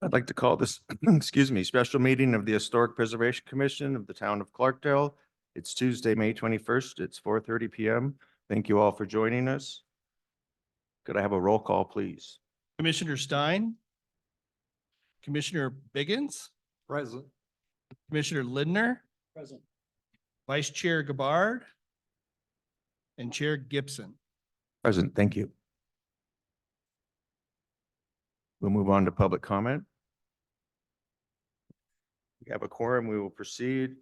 I'd like to call this, excuse me, special meeting of the Historic Preservation Commission of the town of Clarkdale. It's Tuesday, May 21st. It's 4:30 p.m. Thank you all for joining us. Could I have a roll call, please? Commissioner Stein, Commissioner Biggins, Present. Commissioner Lindner, Present. Vice Chair Gabbard, and Chair Gibson. Present, thank you. We'll move on to public comment. We have a quorum. We will proceed.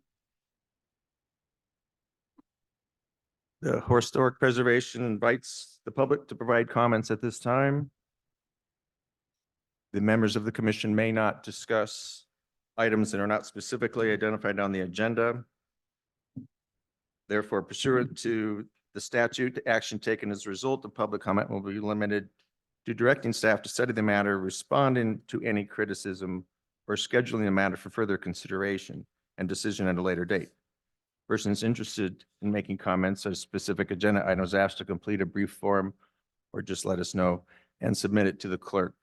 The Historic Preservation invites the public to provide comments at this time. The members of the commission may not discuss items that are not specifically identified on the agenda. Therefore, pursuant to the statute, action taken as a result of public comment will be limited to directing staff to study the matter, responding to any criticism, or scheduling the matter for further consideration and decision at a later date. Persons interested in making comments on specific agenda items asked to complete a brief form or just let us know and submit it to the clerk.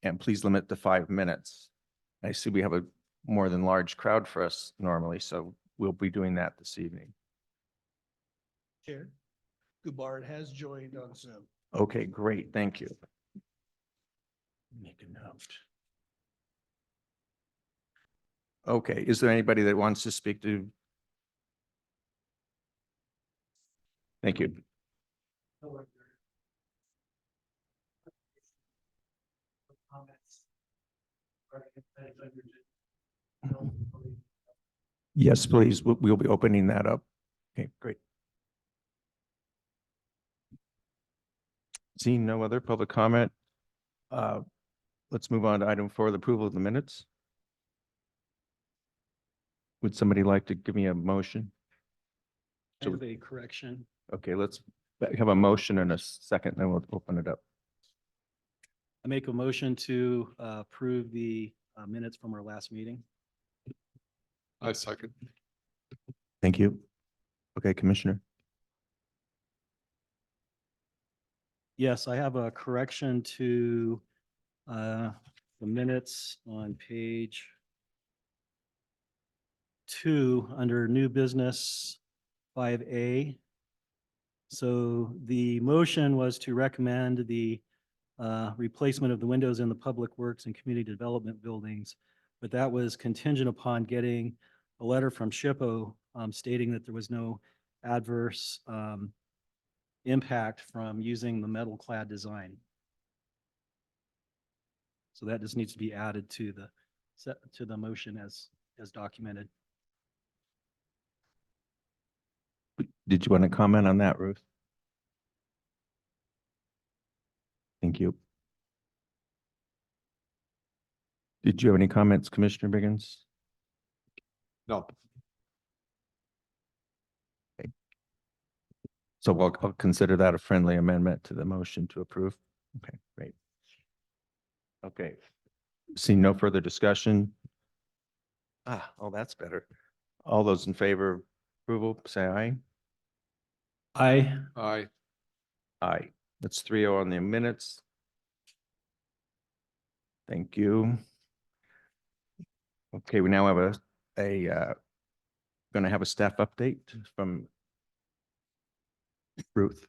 And please limit to 5 minutes. I see we have a more than large crowd for us normally, so we'll be doing that this evening. Chair Gabbard has joined on Zoom. Okay, great. Thank you. Make a note. Okay, is there anybody that wants to speak to? Thank you. Yes, please. We'll be opening that up. Okay, great. Seeing no other public comment, let's move on to item 4, the approval of the minutes. Would somebody like to give me a motion? I have a correction. Okay, let's have a motion and a second, then we'll open it up. I make a motion to approve the minutes from our last meeting. I second. Thank you. Okay, Commissioner. Yes, I have a correction to the minutes on page 2 under new business 5A. So the motion was to recommend the replacement of the windows in the public works and community development buildings, but that was contingent upon getting a letter from SHPO stating that there was no adverse impact from using the metal clad design. So that just needs to be added to the motion as documented. Did you want to comment on that, Ruth? Thank you. Did you have any comments, Commissioner Biggins? No. Okay. So I'll consider that a friendly amendment to the motion to approve. Okay, great. Okay. Seeing no further discussion. Oh, that's better. All those in favor of approval, say aye. Aye. Aye. Aye. That's 3-0 on the minutes. Thank you. Okay, we now have going to have a staff update from Ruth.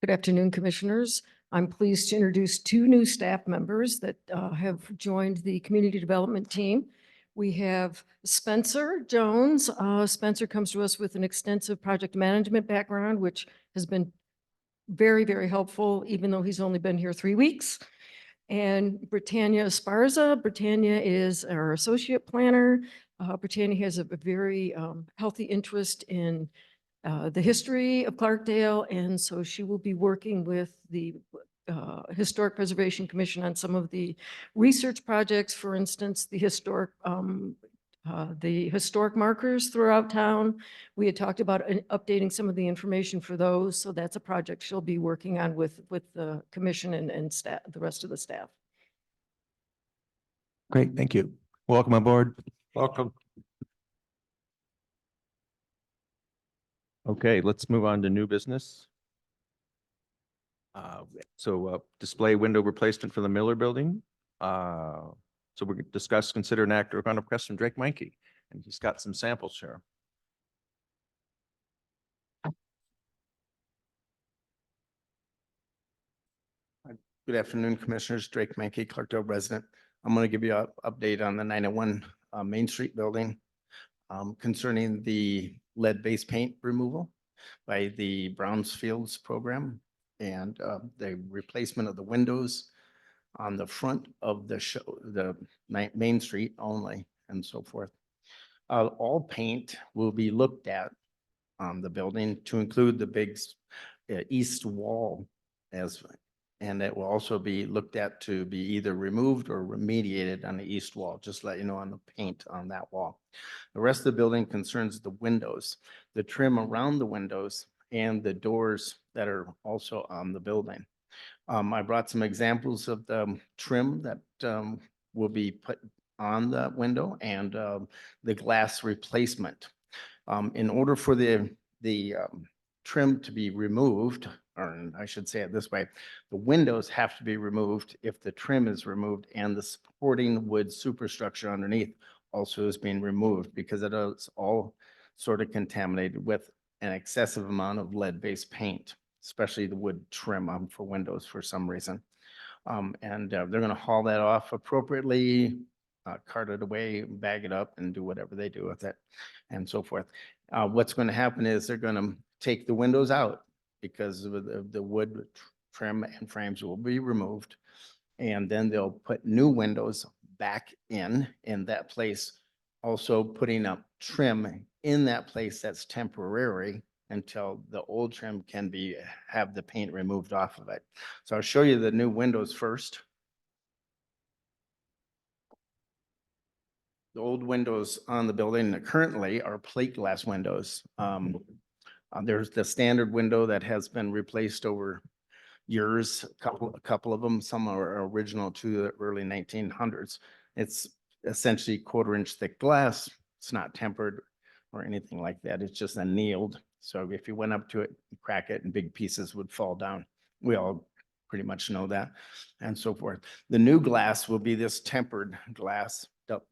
Good afternoon, Commissioners. I'm pleased to introduce 2 new staff members that have joined the community development team. We have Spencer Jones. Spencer comes to us with an extensive project management background, which has been very, very helpful, even though he's only been here 3 weeks. And Britannia Esparza. Britannia is our associate planner. Britannia has a very healthy interest in the history of Clarkdale, and so she will be working with the Historic Preservation Commission on some of the research projects, for instance, the historic markers throughout town. We had talked about updating some of the information for those, so that's a project she'll be working on with the commission and staff, the rest of the staff. Great, thank you. Welcome aboard. Welcome. Okay, let's move on to new business. Display window replacement for the Miller Building. So we're gonna discuss, consider an act or on a request from Drake Mikey, and he's got some samples here. Good afternoon, Commissioners. Drake Mankey, Clarkdale resident. I'm going to give you an update on the 901 Main Street building concerning the lead-based paint removal by the Brownsfields program and the replacement of the windows on the front of the Main Street only and so forth. All paint will be looked at on the building to include the big east wall and it will also be looked at to be either removed or remediated on the east wall, just let you know on the paint on that wall. The rest of the building concerns the windows, the trim around the windows and the doors that are also on the building. I brought some examples of the trim that will be put on the window and the glass replacement. In order for the trim to be removed, or I should say it this way, the windows have to be removed if the trim is removed and the supporting wood superstructure underneath also is being removed because it is all sort of contaminated with an excessive amount of lead-based paint, especially the wood trim for windows for some reason. They're going to haul that off appropriately, cart it away, bag it up, and do whatever they do with it, and so forth. What's going to happen is they're going to take the windows out because of the wood trim and frames will be removed. And then they'll put new windows back in that place, also putting up trim in that place that's temporary until the old trim can have the paint removed off of it. So I'll show you the new windows first. The old windows on the building currently are plate glass windows. There's the standard window that has been replaced over years, a couple of them, some are original to the early 1900s. It's essentially 1/4 inch thick glass. It's not tempered or anything like that. It's just annealed. So if you went up to it, you crack it and big pieces would fall down. We all pretty much know that and so forth. The new glass will be this tempered glass,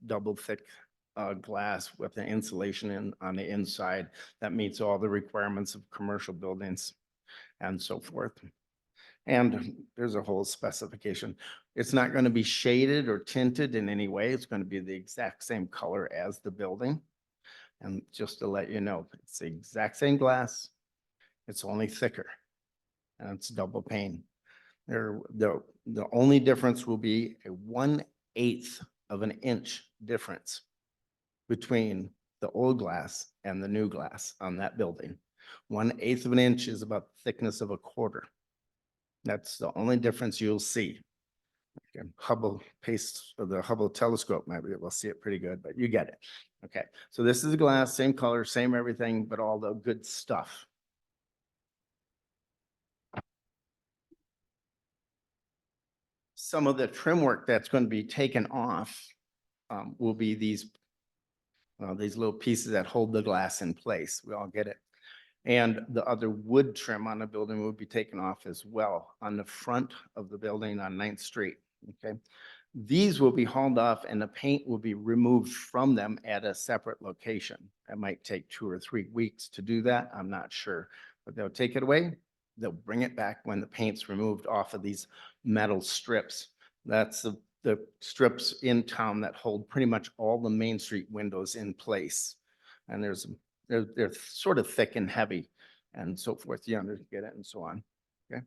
double thick glass with the insulation on the inside that meets all the requirements of commercial buildings and so forth. And there's a whole specification. It's not going to be shaded or tinted in any way. It's going to be the exact same color as the building. And just to let you know, it's the exact same glass. It's only thicker and it's double pane. The only difference will be a 1/8 of an inch difference between the old glass and the new glass on that building. 1/8 of an inch is about the thickness of a quarter. That's the only difference you'll see. Okay. The Hubble telescope, maybe we'll see it pretty good, but you get it. Okay, so this is the glass, same color, same everything, but all the good stuff. Some of the trim work that's going to be taken off will be these little pieces that hold the glass in place. We all get it. And the other wood trim on the building will be taken off as well on the front of the building on 9th Street. Okay. These will be hauled off and the paint will be removed from them at a separate location. It might take 2 or 3 weeks to do that. I'm not sure, but they'll take it away. They'll bring it back when the paint's removed off of these metal strips. That's the strips in town that hold pretty much all the Main Street windows in place. And they're sort of thick and heavy and so forth. You get it and so on. Okay.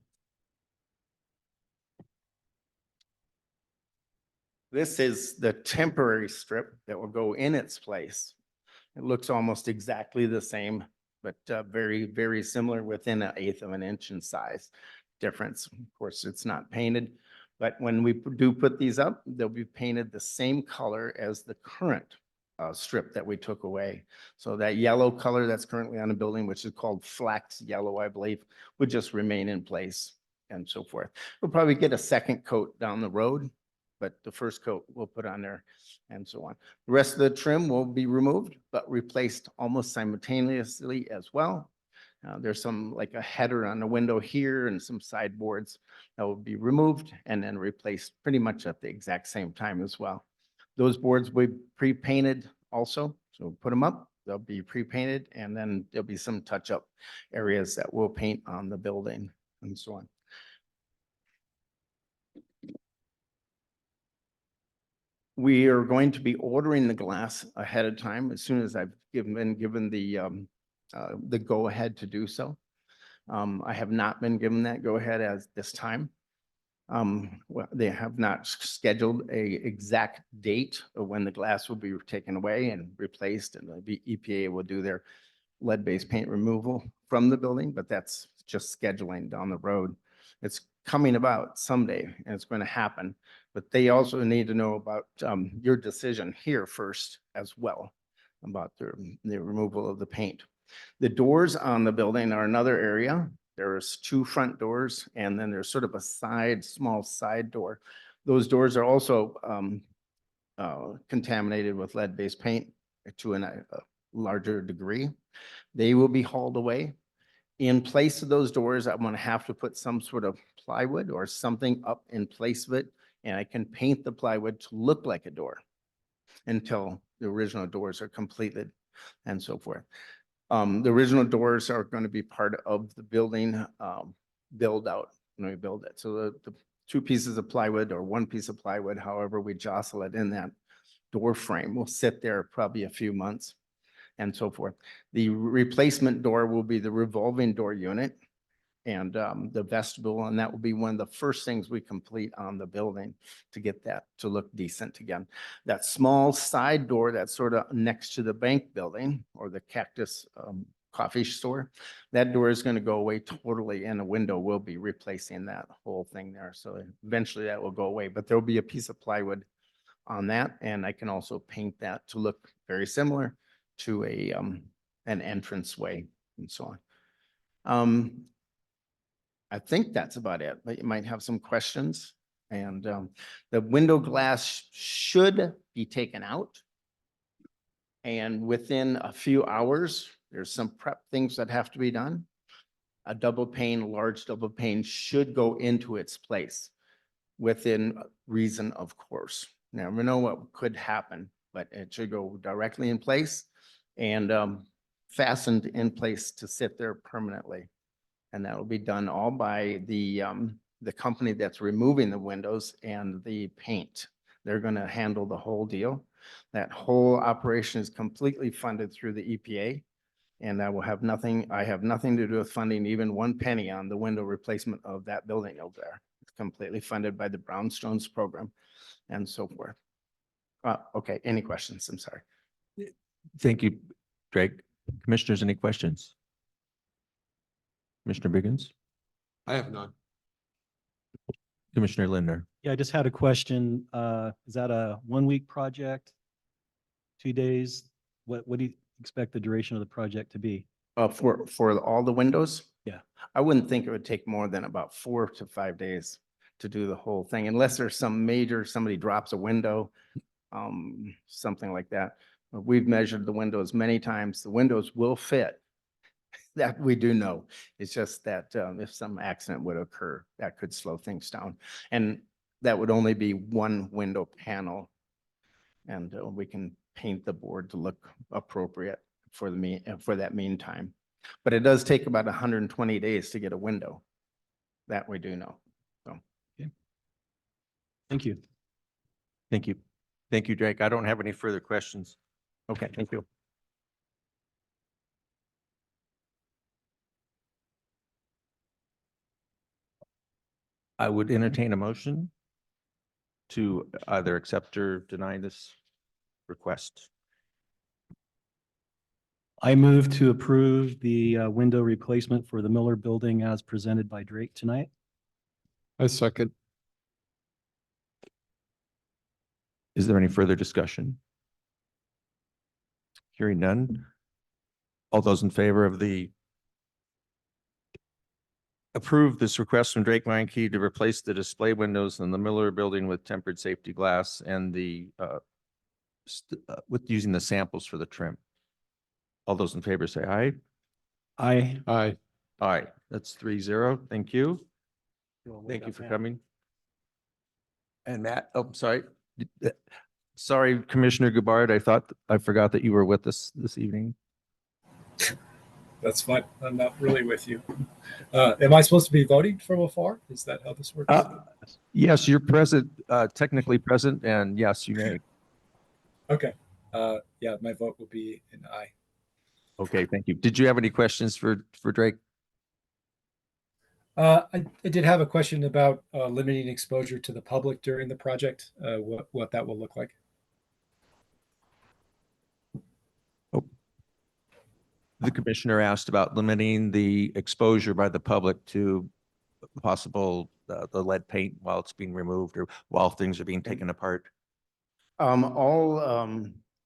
This is the temporary strip that will go in its place. It looks almost exactly the same, but very, very similar within 1/8 of an inch in size difference. Of course, it's not painted, but when we do put these up, they'll be painted the same color as the current strip that we took away. So that yellow color that's currently on the building, which is called flax yellow, I believe, would just remain in place and so forth. We'll probably get a second coat down the road, but the first coat we'll put on there and so on. The rest of the trim will be removed, but replaced almost simultaneously as well. There's some like a header on the window here and some sideboards that will be removed and then replaced pretty much at the exact same time as well. Those boards will be pre-painted also, so we'll put them up, they'll be pre-painted, and then there'll be some touch-up areas that we'll paint on the building and so on. We are going to be ordering the glass ahead of time as soon as I've been given the go-ahead to do so. I have not been given that go-ahead as this time. Well, they have not scheduled a exact date of when the glass will be taken away and replaced, and the EPA will do their lead-based paint removal from the building, but that's just scheduling down the road. It's coming about someday, and it's going to happen, but they also need to know about your decision here first as well about the removal of the paint. The doors on the building are another area. There's 2 front doors, and then there's sort of a small side door. Those doors are also contaminated with lead-based paint to a larger degree. They will be hauled away. In place of those doors, I'm going to have to put some sort of plywood or something up in place of it, and I can paint the plywood to look like a door until the original doors are completed and so forth. The original doors are going to be part of the building build out when we build it. So the 2 pieces of plywood or 1 piece of plywood, however we jostle it in that door frame, will sit there probably a few months and so forth. The replacement door will be the revolving door unit and the vestibule, and that will be one of the first things we complete on the building to get that to look decent again. That small side door that's sort of next to the bank building or the Cactus coffee store, that door is going to go away totally, and a window will be replacing that whole thing there. So eventually that will go away, but there will be a piece of plywood on that, and I can also paint that to look very similar to an entranceway and so on. I think that's about it, but you might have some questions. And the window glass should be taken out. And within a few hours, there's some prep things that have to be done. A double pane, large double pane should go into its place within reason, of course. Never know what could happen, but it should go directly in place and fastened in place to sit there permanently. And that will be done all by the company that's removing the windows and the paint. They're going to handle the whole deal. That whole operation is completely funded through the EPA. And I have nothing to do with funding even 1 penny on the window replacement of that building over there. It's completely funded by the Brownstones program and so forth. Okay, any questions? I'm sorry. Thank you, Drake. Commissioners, any questions? Commissioner Biggins? I have none. Commissioner Lindner? Yeah, I just had a question. Is that a 1-week project? 2 days? What do you expect the duration of the project to be? For all the windows? Yeah. I wouldn't think it would take more than about 4 to 5 days to do the whole thing, unless there's some major, somebody drops a window, something like that. We've measured the windows many times. The windows will fit. That we do know. It's just that if some accident would occur, that could slow things down. And that would only be 1 window panel. And we can paint the board to look appropriate for that meantime. But it does take about 120 days to get a window. That we do know. So. Thank you. Thank you. Thank you, Drake. I don't have any further questions. Okay, thank you. I would entertain a motion to either accept or deny this request. I move to approve the window replacement for the Miller Building as presented by Drake tonight. I second. Is there any further discussion? Hearing none. All those in favor of approve this request from Drake Meinke to replace the display windows in the Miller Building with tempered safety glass and with using the samples for the trim. All those in favor say aye. Aye. Aye. All right, that's 3-0. Thank you. Thank you for coming. And Matt, oh, sorry. Sorry, Commissioner Goubart, I forgot that you were with us this evening. That's fine. I'm not really with you. Am I supposed to be voting from afar? Is that how this works? Yes, you're present, technically present, and yes, you may. Okay. Yeah, my vote will be an aye. Okay, thank you. Did you have any questions for Drake? I did have a question about limiting exposure to the public during the project, what that will look like. The commissioner asked about limiting the exposure by the public to possible, the lead paint while it's being removed or while things are being taken apart. All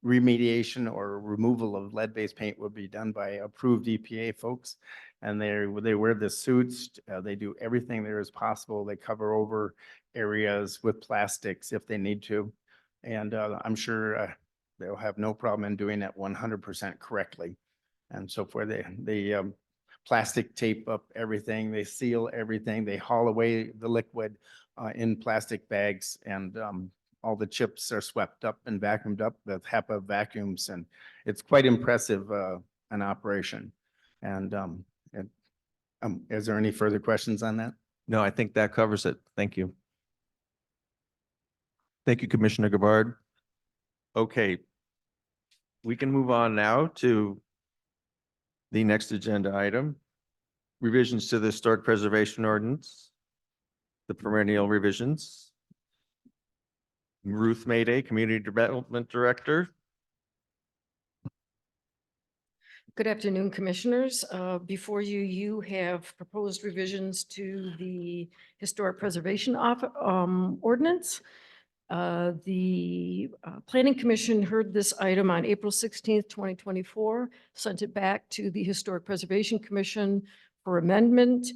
remediation or removal of lead-based paint will be done by approved EPA folks. And they wear the suits, they do everything there is possible. They cover over areas with plastics if they need to. And I'm sure they'll have no problem in doing it 100% correctly. And so forth, they plastic tape up everything, they seal everything, they haul away the liquid in plastic bags, and all the chips are swept up and vacuumed up with HEPA vacuums, and it's quite impressive, an operation. And is there any further questions on that? No, I think that covers it. Thank you. Thank you, Commissioner Gabbard. Okay. We can move on now to the next agenda item, revisions to the Historic Preservation Ordinance, the perennial revisions. Ruth Mayday, Community Development Director. Good afternoon, Commissioners. Before you, you have proposed revisions to the Historic Preservation Ordinance. The Planning Commission heard this item on April 16th, 2024, sent it back to the Historic Preservation Commission for amendment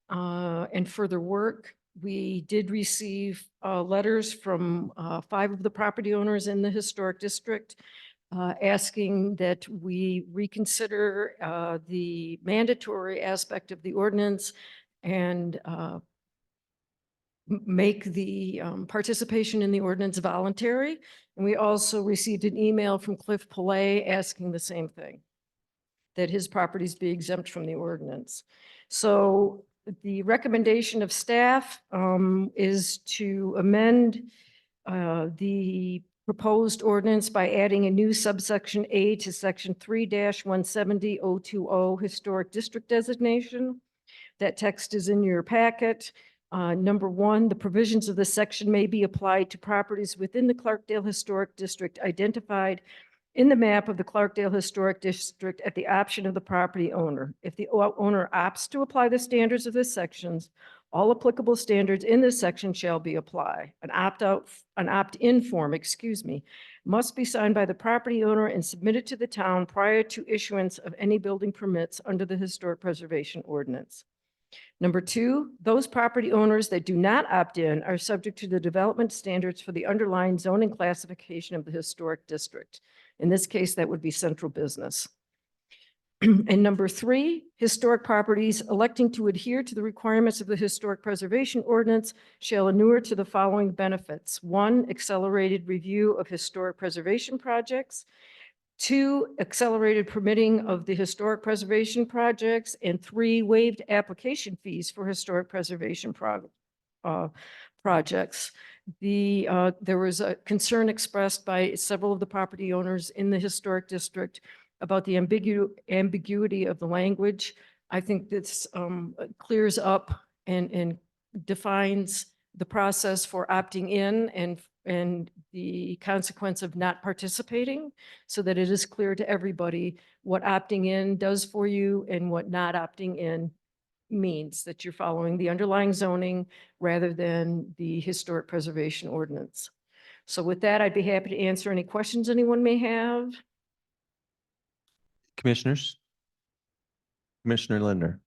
and further work. We did receive letters from 5 of the property owners in the historic district asking that we reconsider the mandatory aspect of the ordinance and make the participation in the ordinance voluntary. And we also received an email from Cliff Pillay asking the same thing, that his properties be exempt from the ordinance. So the recommendation of staff is to amend the proposed ordinance by adding a new subsection A to section 3-170-020 Historic District Designation. That text is in your packet. Number 1, the provisions of this section may be applied to properties within the Clarkdale Historic District identified in the map of the Clarkdale Historic District at the option of the property owner. If the owner opts to apply the standards of this sections, all applicable standards in this section shall be applied. An opt-in form, must be signed by the property owner and submitted to the town prior to issuance of any building permits under the Historic Preservation Ordinance. Number 2, those property owners that do not opt in are subject to the development standards for the underlying zoning classification of the historic district. In this case, that would be central business. And number 3, historic properties electing to adhere to the requirements of the Historic Preservation Ordinance shall inure to the following benefits. 1, accelerated review of historic preservation projects. 2, accelerated permitting of the historic preservation projects. And 3, waived application fees for historic preservation projects. There was a concern expressed by several of the property owners in the historic district about the ambiguity of the language. I think this clears up and defines the process for opting in and the consequence of not participating, so that it is clear to everybody what opting in does for you and what not opting in means, that you're following the underlying zoning rather than the Historic Preservation Ordinance. So with that, I'd be happy to answer any questions anyone may have. Commissioners? Commissioner Lindner.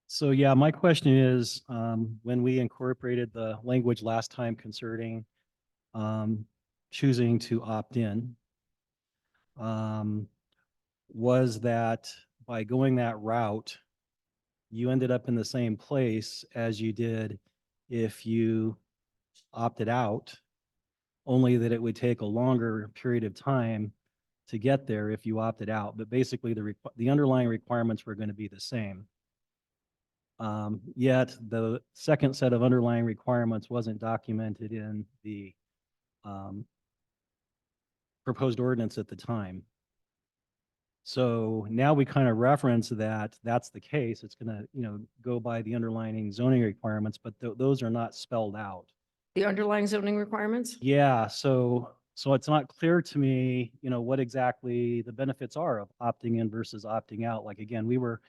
So yeah, my question is, when we incorporated the language last time concerning choosing to opt in, was that by going that route, you ended up in the same place as you did if you opted out, only that it would take a longer period of time to get there if you opted out. But basically, the underlying requirements were going to be the same. Yet the second set of underlying requirements wasn't documented in the proposed ordinance at the time. So now we kind of reference that that's the case. It's going to, go by the underlying zoning requirements, but those are not spelled out. The underlying zoning requirements? Yeah, so it's not clear to me, what exactly the benefits are of opting in versus opting out. Like, again, we were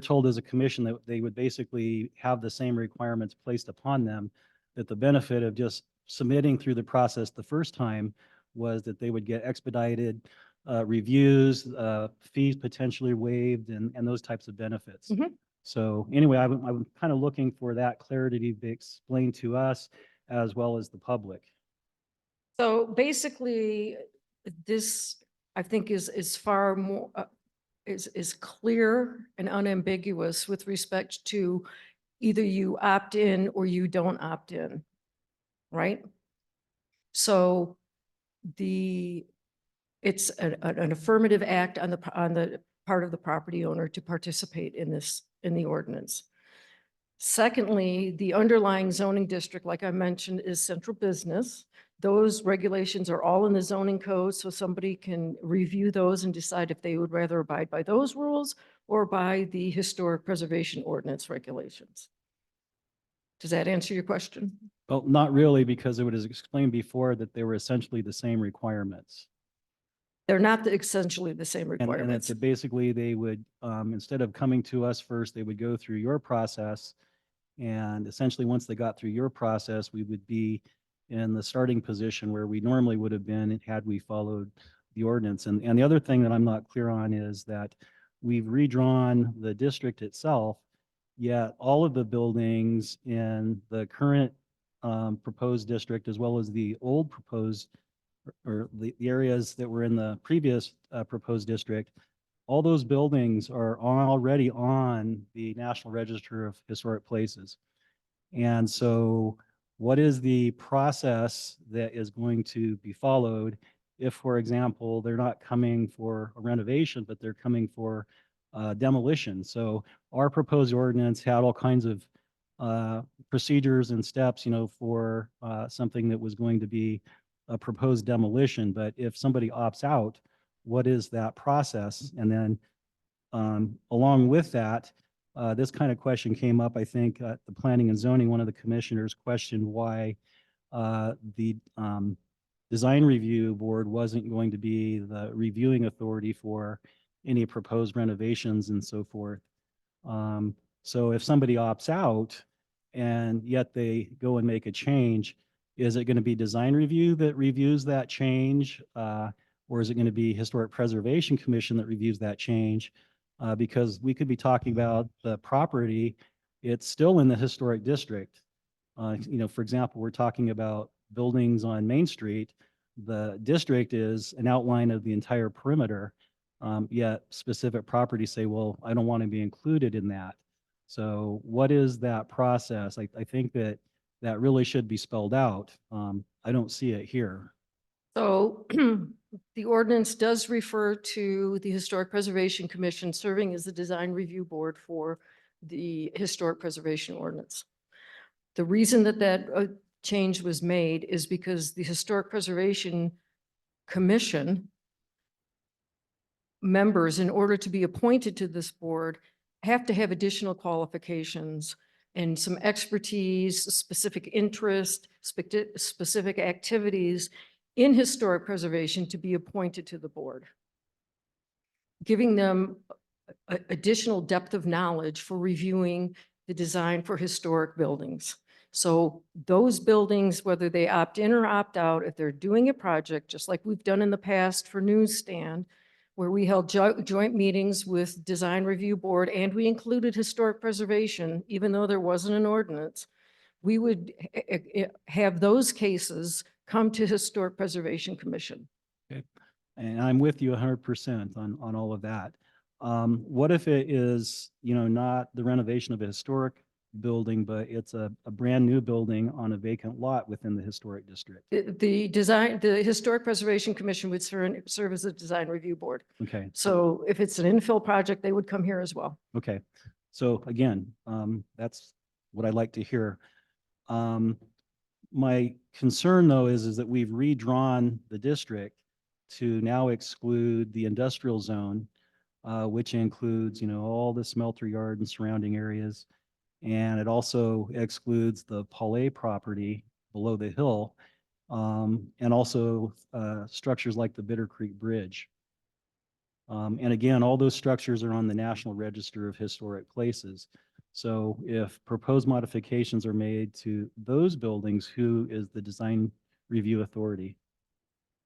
told as a commission that they would basically have the same requirements placed upon them, that the benefit of just submitting through the process the first time was that they would get expedited reviews, fees potentially waived, and those types of benefits. Mhm. So anyway, I'm kind of looking for that clarity to be explained to us as well as the public. So basically, this, I think, is far more, is clear and unambiguous with respect to either you opt in or you don't opt in, right? So it's an affirmative act on the part of the property owner to participate in the ordinance. Secondly, the underlying zoning district, like I mentioned, is central business. Those regulations are all in the zoning code, so somebody can review those and decide if they would rather abide by those rules or by the historic preservation ordinance regulations. Does that answer your question? Well, not really, because it was explained before that they were essentially the same requirements. They're not essentially the same And requirements. it's basically they would, instead of coming to us first, they would go through your process. And essentially, once they got through your process, we would be in the starting position where we normally would have been had we followed the ordinance. And the other thing that I'm not clear on is that we've redrawn the district itself, yet all of the buildings in the current proposed district, as well as the old proposed, or the areas that were in the previous proposed district, all those buildings are already on the National Register of Historic Places. And so what is the process that is going to be followed if, for example, they're not coming for a renovation, but they're coming for demolition? So our proposed ordinance had all kinds of procedures and steps, for something that was going to be a proposed demolition. But if somebody opts out, what is that process? And then along with that, this kind of question came up, I think, at the planning and zoning. One of the commissioners questioned why the design review board wasn't going to be the reviewing authority for any proposed renovations and so forth. So if somebody opts out and yet they go and make a change, is it going to be design review that reviews that change? Or is it going to be Historic Preservation Commission that reviews that change? Because we could be talking about the property, it's still in the historic district. For example, we're talking about buildings on Main Street. The district is an outline of the entire perimeter, yet specific properties say, well, I don't want to be included in that. So what is that process? I think that really should be spelled out. I don't see it here. So the ordinance does refer to the Historic Preservation Commission serving as the design review board for the historic preservation ordinance. The reason that change was made is because the Historic Preservation Commission members, in order to be appointed to this board, have to have additional qualifications and some expertise, specific interest, specific activities in historic preservation to be appointed to the board, giving them additional depth of knowledge for reviewing the design for historic buildings. So those buildings, whether they opt in or opt out, if they're doing a project, just like we've done in the past for Newsstand, where we held joint meetings with design review board and we included historic preservation, even though there wasn't an ordinance, we would have those cases come to Historic Preservation Commission. Okay. And I'm with you 100% on all of that. What if it is, not the renovation of a historic building, but it's a brand new building on a vacant lot within the historic district? The Historic Preservation Commission would serve as a design review board. Okay. So if it's an infill project, they would come here as well. Okay, so again, that's what I'd like to hear. My concern though is that we've redrawn the district to now exclude the industrial zone, which includes, all the smelter yard and surrounding areas. And it also excludes the Paulet property below the hill, and also structures like the Bitter Creek Bridge. And again, all those structures are on the National Register of Historic Places. So if proposed modifications are made to those buildings, who is the design review authority?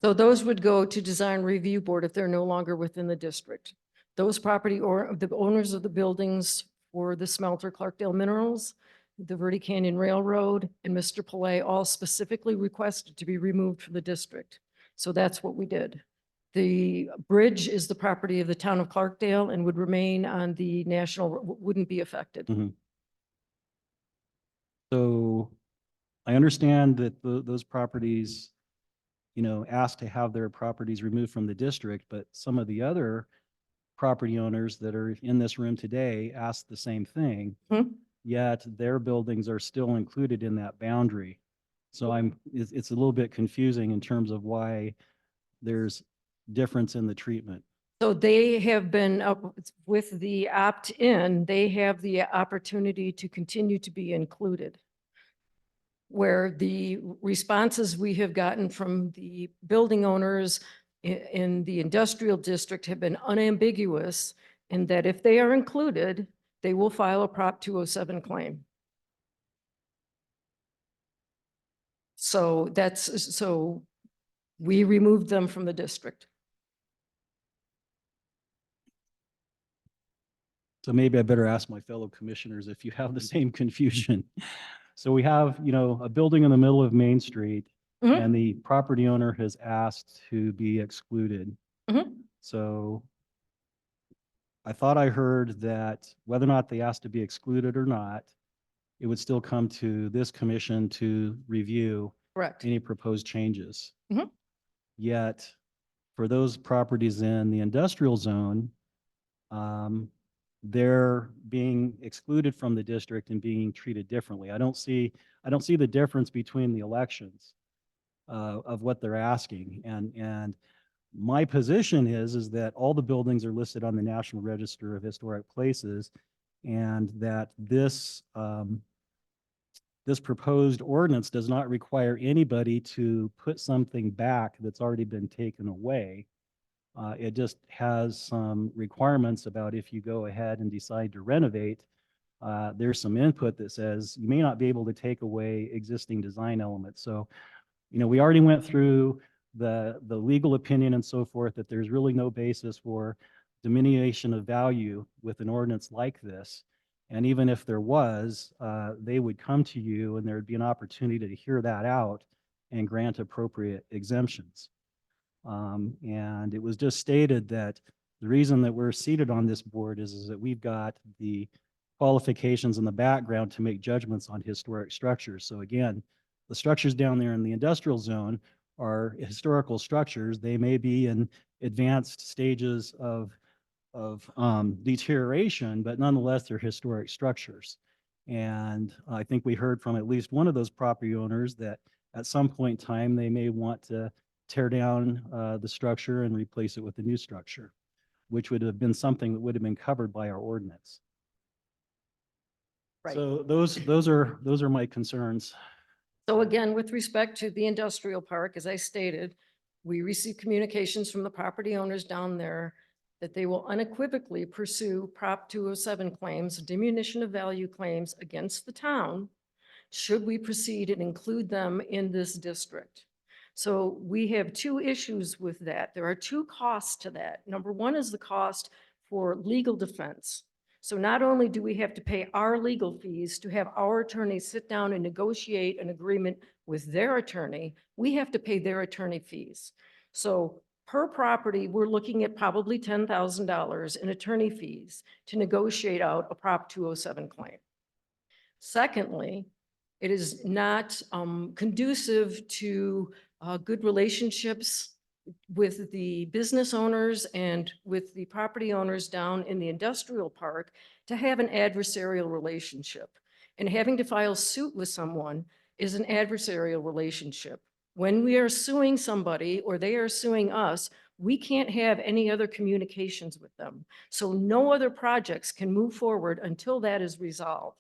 So those would go to design review board if they're no longer within the district. Those property or the owners of the buildings for the smelter Clarkdale Minerals, the Verde Canyon Railroad, and Mr. Pillay all specifically requested to be removed from the district. So that's what we did. The bridge is the property of the town of Clarkdale and would remain on the national, wouldn't be affected. Mhm. So I understand that those properties, asked to have their properties removed from the district, but some of the other property owners that are in this room today asked the same thing. Hmm? Yet their buildings are still included in that boundary. So it's a little bit confusing in terms of why there's difference in the treatment. So they have been up with the opt-in, they have the opportunity to continue to be included. Where the responses we have gotten from the building owners in the industrial district have been unambiguous in that if they are included, they will file a Prop 207 claim. So we removed them from the district. So maybe I better ask my fellow commissioners if you have the same confusion. So we have, a building in the middle of Main Street, Mhm. and the property owner has asked to be excluded. Mhm. So I thought I heard that whether or not they asked to be excluded or not, it would still come to this commission to review Correct. any proposed changes. Mhm. Yet for those properties in the industrial zone, they're being excluded from the district and being treated differently. I don't see the difference between the elections of what they're asking. And my position is that all the buildings are listed on the National Register of Historic Places, and that this this proposed ordinance does not require anybody to put something back that's already been taken away. It just has some requirements about if you go ahead and decide to renovate, there's some input that says you may not be able to take away existing design elements. So, we already went through the legal opinion and so forth that there's really no basis for diminution of value with an ordinance like this. And even if there was, they would come to you and there'd be an opportunity to hear that out and grant appropriate exemptions. And it was just stated that the reason that we're seated on this board is that we've got the qualifications in the background to make judgments on historic structures. So again, the structures down there in the industrial zone are historical structures. They may be in advanced stages of deterioration, but nonetheless, they're historic structures. And I think we heard from at least one of those property owners that at some point in time, they may want to tear down the structure and replace it with a new structure, which would have been something that would have been covered by our ordinance. Right. So those are my concerns. So again, with respect to the industrial park, as I stated, we received communications from the property owners down there that they will unequivocally pursue Prop 207 claims, diminution of value claims against the town, should we proceed and include them in this district. So we have two issues with that. There are two costs to that. Number one is the cost for legal defense. So not only do we have to pay our legal fees to have our attorneys sit down and negotiate an agreement with their attorney, we have to pay their attorney fees. So Per property, we're looking at probably $10,000 in attorney fees to negotiate out a Prop 207 claim. Secondly, it is not conducive to good relationships with the business owners and with the property owners down in the industrial park to have an adversarial relationship. And having to file suit with someone is an adversarial relationship. When we are suing somebody or they are suing us, we can't have any other communications with them. So no other projects can move forward until that is resolved.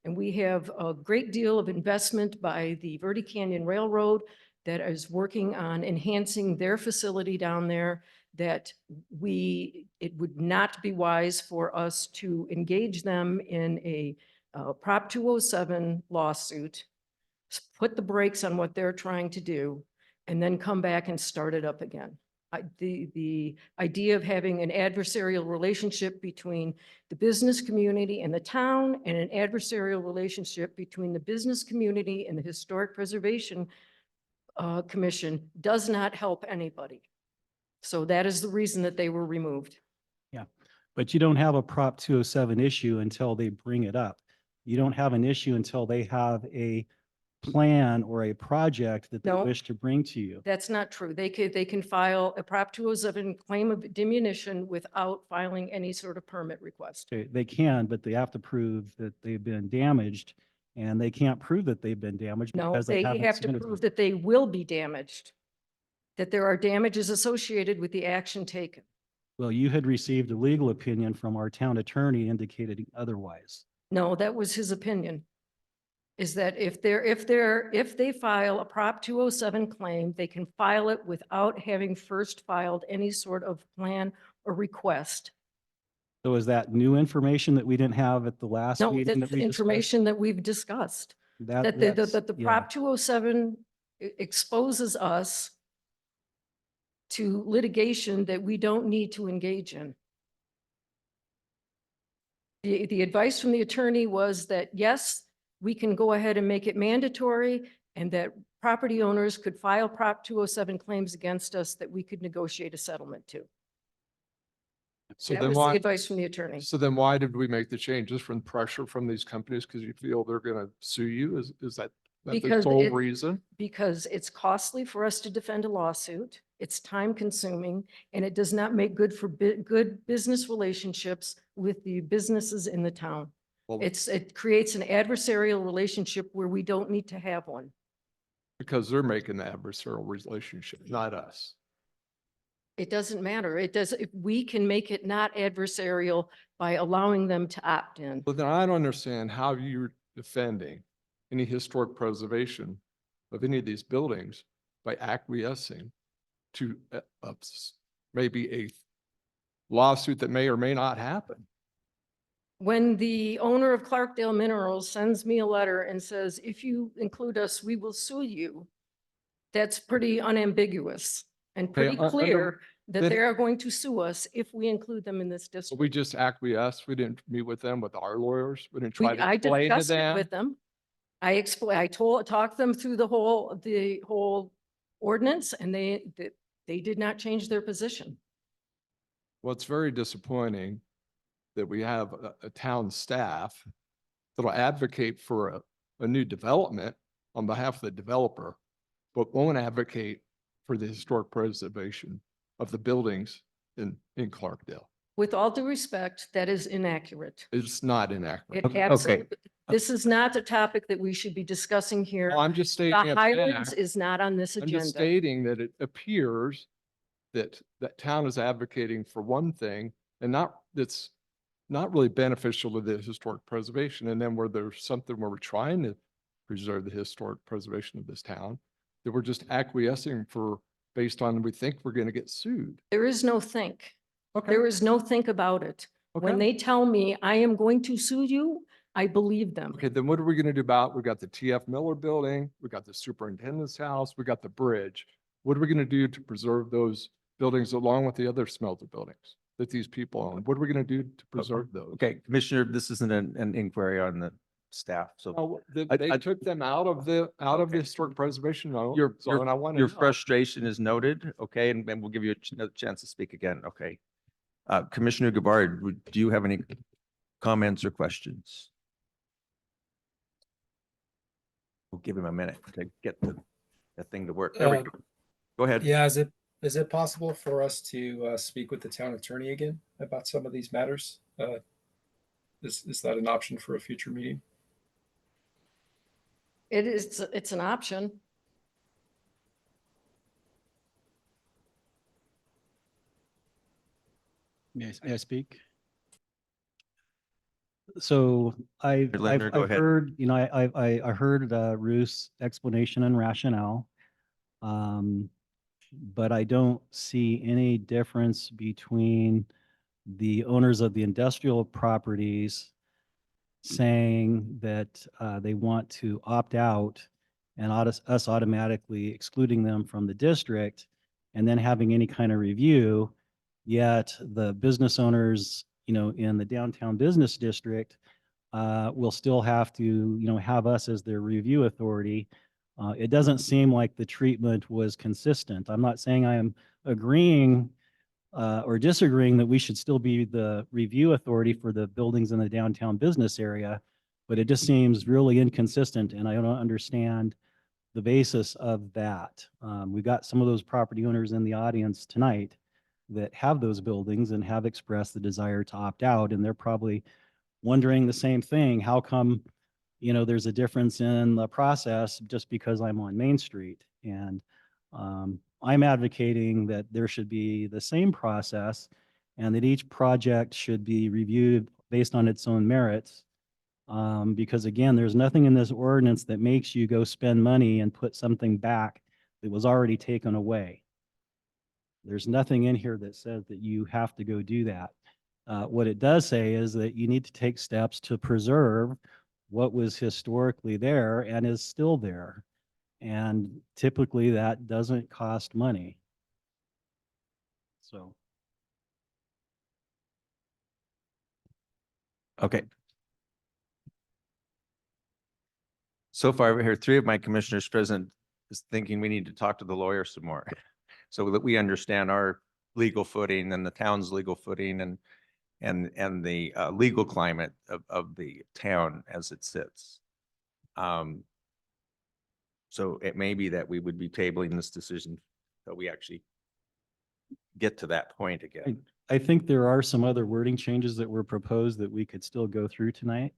And we have a great deal of investment by the Verde Canyon Railroad that is working on enhancing their facility down there, that it would not be wise for us to engage them in a Prop 207 lawsuit, put the brakes on what they're trying to do, and then come back and start it up again. The idea of having an adversarial relationship between the business community and the town, and an adversarial relationship between the business community and the Historic Preservation Commission does not help anybody. So that is the reason that they were removed. But you don't have a Prop 207 issue until they bring it up. You don't have an issue until they have a plan or a project that they No. wish to bring to you. That's not true. They can file a Prop 207 claim of diminution without filing any sort of permit request. They can, but they have to prove that they've been damaged, and they can't prove that they've been damaged No, because they they haven't have to submitted prove them. that they will be damaged, that there are damages associated with the action taken. Well, you had received a legal opinion from our town attorney indicating otherwise. No, that was his opinion. Is that if they file a Prop 207 claim, they can file it without having first filed any sort of plan or request. So is that new information that we didn't have at the last No, meeting that that's we discussed? information that we've discussed. That the yeah. Prop 207 exposes us to litigation that we don't need to engage in. The advice from the attorney was that, yes, we can go ahead and make it mandatory, and that property owners could file Prop 207 claims against us that we could negotiate a settlement to. So That then was the why, advice from the attorney. so then why did we make the changes from pressure from these companies? Because you feel they're going to sue you? Is that the Because sole it- reason? Because it's costly for us to defend a lawsuit, it's time consuming, and it does not make good for good business relationships with the businesses in the town. Well, It creates an adversarial relationship where we don't need to have one. because they're making the adversarial relationship, not us. It doesn't matter. If we can make it not adversarial by allowing them to opt in. But then I don't understand how you're defending any historic preservation of any of these buildings by acquiescing to maybe a lawsuit that may or may not happen. When the owner of Clarkdale Minerals sends me a letter and says, if you include us, we will sue you, that's pretty unambiguous and pretty under- clear that then- they are going to sue us if we include them in this So district. we just acquiesced. We didn't meet with them, with our lawyers. We didn't try to I explain to discussed it them. with them. I talked them through the whole ordinance, and they did not change their position. Well, it's very disappointing that we have a town staff that'll advocate for a new development on behalf of the developer, but won't advocate for the historic preservation of the buildings in Clarkdale. With all due respect, that is inaccurate. It's not inaccurate. It absolutely, this is not a topic that we should be discussing here. Well, I'm just stating The a Highlands fact. is not on this I'm just agenda. stating that it appears that that town is advocating for one thing and that's not really beneficial to the historic preservation. And then where there's something where we're trying to preserve the historic preservation of this town, that we're just acquiescing for, based on, we think we're going to get sued. There is no think. Okay. There is no think about it. When Okay. they tell me I am going to sue you, I believe them. Okay, then what are we going to do about, we got the TF Miller building, we got the superintendent's house, we got the bridge. What are we going to do to preserve those buildings along with the other smelter buildings that these people own? What are we going to do to preserve those? Okay, Commissioner, this isn't an inquiry on the staff, so. Oh, I- they I- took them out of the historic preservation zone. I want Your frustration is noted, okay, and we'll give you another chance to speak again, okay? Commissioner Gabbard, do you have any comments or questions? We'll give him a minute to get that thing to work. There we go. Go ahead. Yeah, is it possible for us to speak with the town attorney again about some of these matters? Is that an option for a future meeting? It's an option. May I speak? So Mr. Lindner, go I've ahead. heard, you know, I heard Ruth's explanation and rationale. But I don't see any difference between the owners of the industrial properties saying that they want to opt out and us automatically excluding them from the district and then having any kind of review, yet the business owners, you know, in the downtown business district will still have to, you know, have us as their review authority. It doesn't seem like the treatment was consistent. I'm not saying I am agreeing or disagreeing that we should still be the review authority for the buildings in the downtown business area, but it just seems really inconsistent, and I don't understand the basis of that. We got some of those property owners in the audience tonight that have those buildings and have expressed the desire to opt out, and they're probably wondering the same thing. How come, you know, there's a difference in the process just because I'm on Main Street? And I'm advocating that there should be the same process and that each project should be reviewed based on its own merits. Because again, there's nothing in this ordinance that makes you go spend money and put something back that was already taken away. There's nothing in here that says that you have to go do that. What it does say is that you need to take steps to preserve what was historically there and is still there. And typically that doesn't cost money. So. Okay. So far, we hear three of my commissioners present is thinking we need to talk to the lawyer some more so that we understand our legal footing and the town's legal footing and the legal climate of the town as it sits. So it may be that we would be tabling this decision that we actually get to that point again. I think there are some other wording changes that were proposed that we could still go through tonight.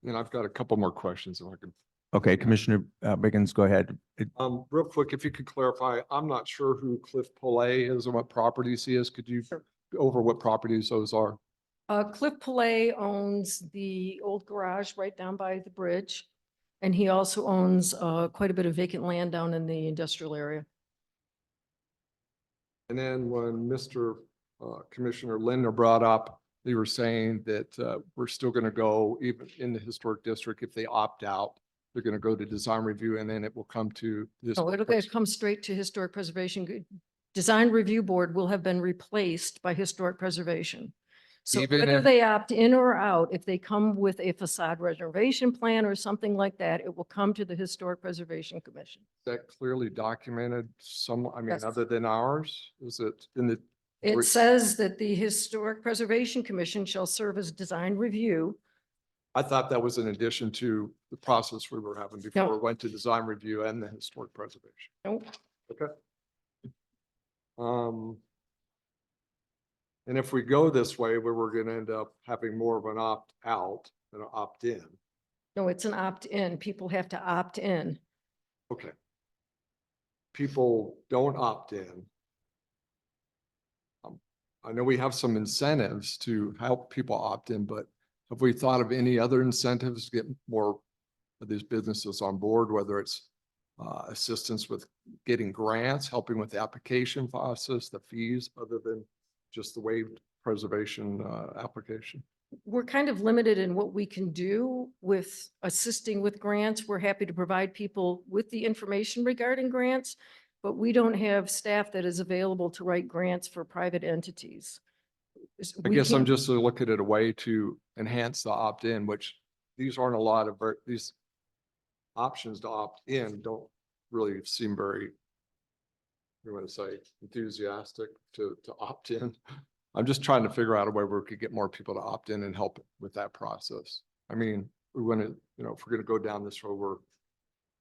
And I've got a couple more questions if I can. Okay, Commissioner Biggins, go ahead. Real quick, if you could clarify, I'm not sure who Cliff Pillay is and what properties he is. Could you go over what properties those are? Cliff Pillay owns the old garage right down by the bridge. And he also owns quite a bit of vacant land down in the industrial area. And then when Mr. Commissioner Lindner brought up, they were saying that we're still going to go even in the historic district. If they opt out, they're going to go to design review and then it will come to this. No, it'll come straight to Historic Preservation. Design Review Board will have been replaced by Historic Preservation. So Even whether if- they opt in or out, if they come with a facade reservation plan or something like that, it will come to the Historic Preservation Commission. That clearly documented some, I mean, Yes. other than ours, is it in the, It Re- says that the Historic Preservation Commission shall serve as design review. I thought that was in addition to the process we were having before No. we went to design review and the historic preservation. Nope. Okay. And if we go this way, we're going to end up having more of an opt out than an opt in. No, it's an opt-in. People have to opt in. Okay. People don't opt in. I know we have some incentives to help people opt in, but have we thought of any other incentives to get more of these businesses on board, whether it's assistance with getting grants, helping with the application process, the fees, other than just the waived preservation application? We're kind of limited in what we can do with assisting with grants. We're happy to provide people with the information regarding grants, but we don't have staff that is available to write grants for private entities. I guess I'm just looking at a way to enhance the opt-in, which these aren't a lot of, these options to opt in don't really seem very, you want to say, enthusiastic to opt in. I'm just trying to figure out a way where we could get more people to opt in and help with that process. I mean, we want to, you know, if we're going to go down this road, we'll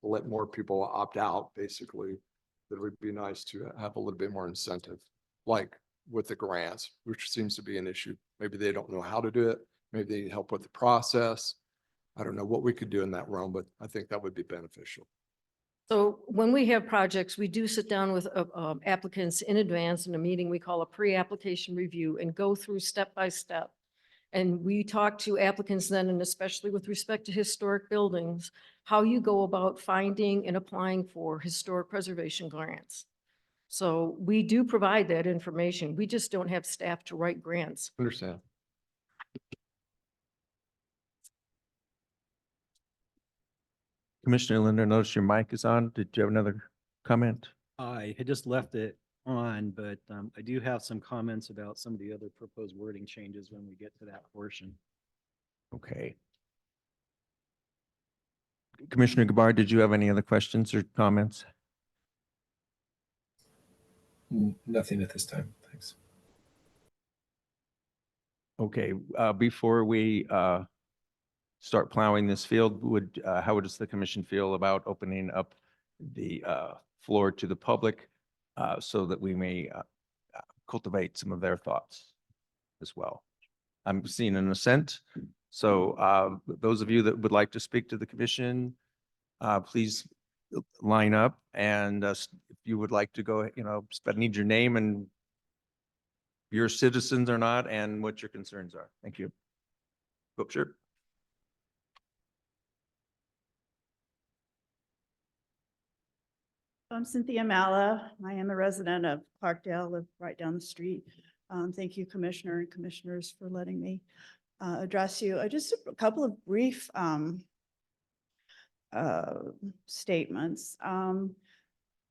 let more people opt out, basically. That would be nice to have a little bit more incentive, like with the grants, which seems to be an issue. Maybe they don't know how to do it. Maybe they need help with the process. I don't know what we could do in that realm, but I think that would be beneficial. So when we have projects, we do sit down with applicants in advance in a meeting we call a pre-application review and go through step by step. And we talk to applicants then, and especially with respect to historic buildings, how you go about finding and applying for historic preservation grants. So we do provide that information. We just don't have staff to write grants. Understand? Commissioner Linder, notice your mic is on. Did you have another comment? I had just left it on, but I do have some comments about some of the other proposed wording changes when we get to that portion. Okay. Commissioner Gabbard, did you have any other questions or comments? Nothing at this time. Thanks. Okay, before we start plowing this field, how does the commission feel about opening up the floor to the public so that we may cultivate some of their thoughts as well? I'm seeing an assent. So those of you that would like to speak to the commission, please line up. And if you would like to go, you know, I need your name and if you're citizens or not and what your concerns are. Thank you. Oh, sure. I'm Cynthia Mala. I am a resident of Clarkdale, live right down the street. Thank you, Commissioner and Commissioners, for letting me address you. Just a couple of brief statements.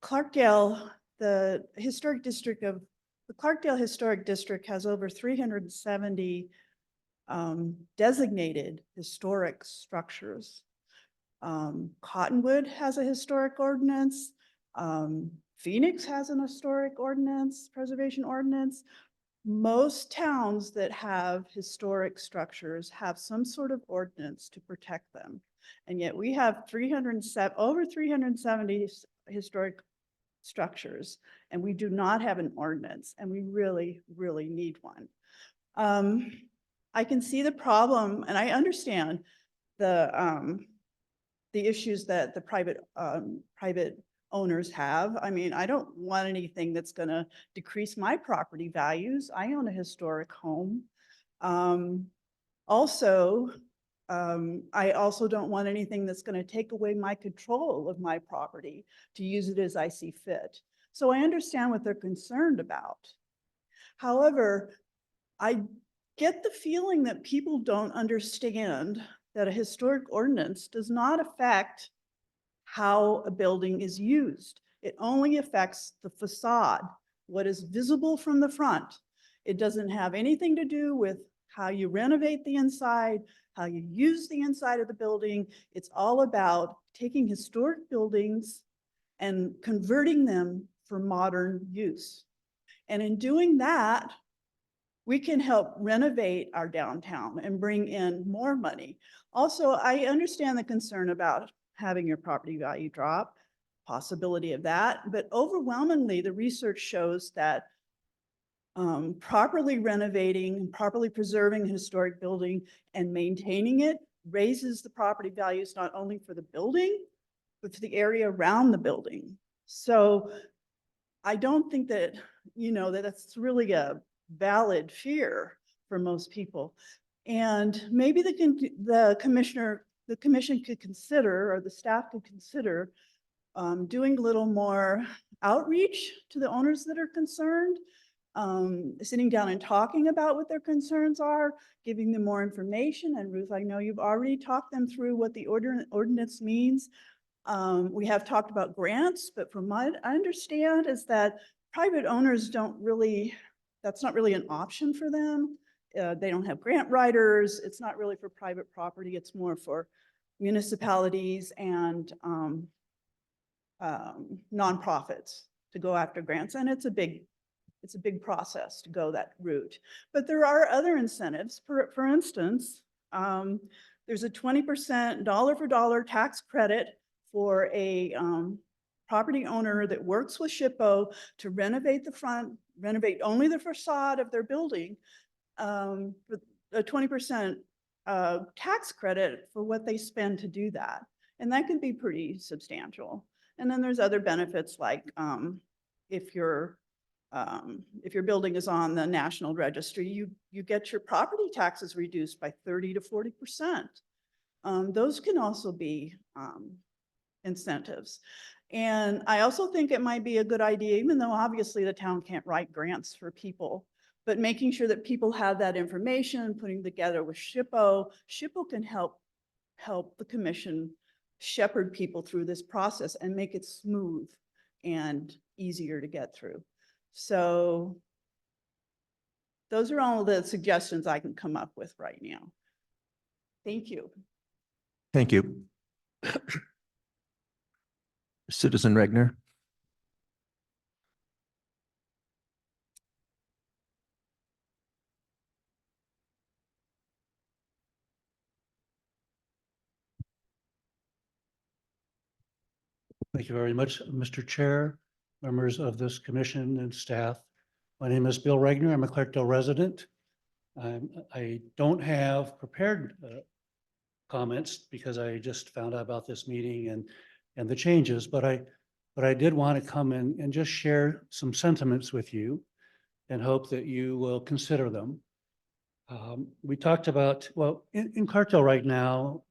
Clarkdale, the Clarkdale Historic District has over 370 designated historic structures. Cottonwood has a historic ordinance. Phoenix has an historic ordinance, preservation ordinance. Most towns that have historic structures have some sort of ordinance to protect them. And yet we have over 370 historic structures, and we do not have an ordinance, and we really, really need one. I can see the problem, and I understand the issues that the private owners have. I mean, I don't want anything that's going to decrease my property values. I own a historic home. I also don't want anything that's going to take away my control of my property to use it as I see fit. So I understand what they're concerned about. However, I get the feeling that people don't understand that a historic ordinance does not affect how a building is used. It only affects the facade, what is visible from the front. It doesn't have anything to do with how you renovate the inside, how you use the inside of the building. It's all about taking historic buildings and converting them for modern use. And in doing that, we can help renovate our downtown and bring in more money. Also, I understand the concern about having your property value drop, possibility of that, but overwhelmingly the research shows that properly renovating, properly preserving a historic building and maintaining it raises the property values not only for the building, but for the area around the building. So I don't think that, that's really a valid fear for most people. And maybe the commission could consider, or the staff could consider doing a little more outreach to the owners that are concerned, sitting down and talking about what their concerns are, giving them more information. And Ruth, I know you've already talked them through what the ordinance means. We have talked about grants, but from what I understand is that private owners that's not really an option for them. They don't have grant writers. It's not really for private property. It's more for municipalities and nonprofits to go after grants. And it's a big process to go that route. But there are other incentives. For instance, there's a 20% dollar for dollar tax credit for a property owner that works with SHPO to renovate the front, renovate only the facade of their building, for a 20% tax credit for what they spend to do that. And that can be pretty substantial. And then there's other benefits like if your building is on the National Registry, you get your property taxes reduced by 30 to 40%. Those can also be incentives. And I also think it might be a good idea, even though obviously the town can't write grants for people, but making sure that people have that information, putting together with SHPO. SHPO can help the commission shepherd people through this process and make it smooth and easier to get through. So those are all the suggestions I can come up with right now. Thank you. Thank you. Citizen Regner. Thank you very much, Mr. Chair, members of this commission and staff. My name is Bill Regner. I'm a Clarkdale resident. I don't have prepared comments because I just found out about this meeting and the changes, but I did want to come in and just share some sentiments with you and hope that you will consider them. We talked about, well, in Clarkdale right now,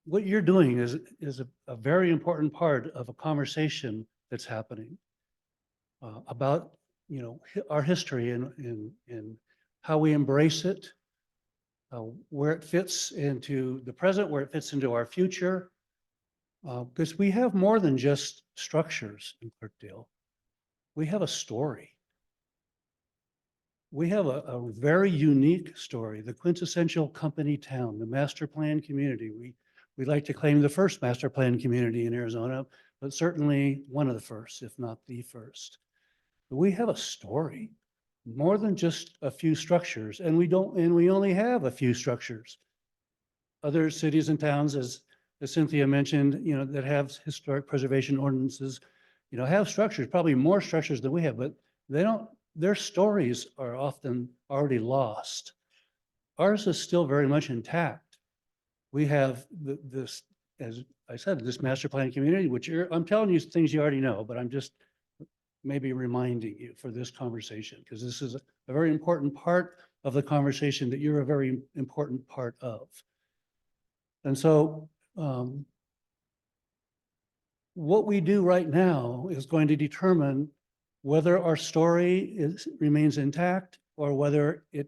what you're doing is a very important part of a conversation that's happening about, our history and how we embrace it, where it fits into the present, where it fits into our future. Because we have more than just structures in Clarkdale. We have a story. We have a very unique story, the quintessential company town, the master plan community. We like to claim the first master plan community in Arizona, but certainly one of the first, if not the first. But we have a story, more than just a few structures, and we only have a few structures. Other cities and towns, as Cynthia mentioned, that have historic preservation ordinances, have structures, probably more structures than we have, but their stories are often already lost. Ours is still very much intact. We have this, as I said, this master plan community, which I'm telling you things you already know, but I'm just maybe reminding you for this conversation, because this is a very important part of the conversation that you're a very important part of. And so what we do right now is going to determine whether our story remains intact or whether it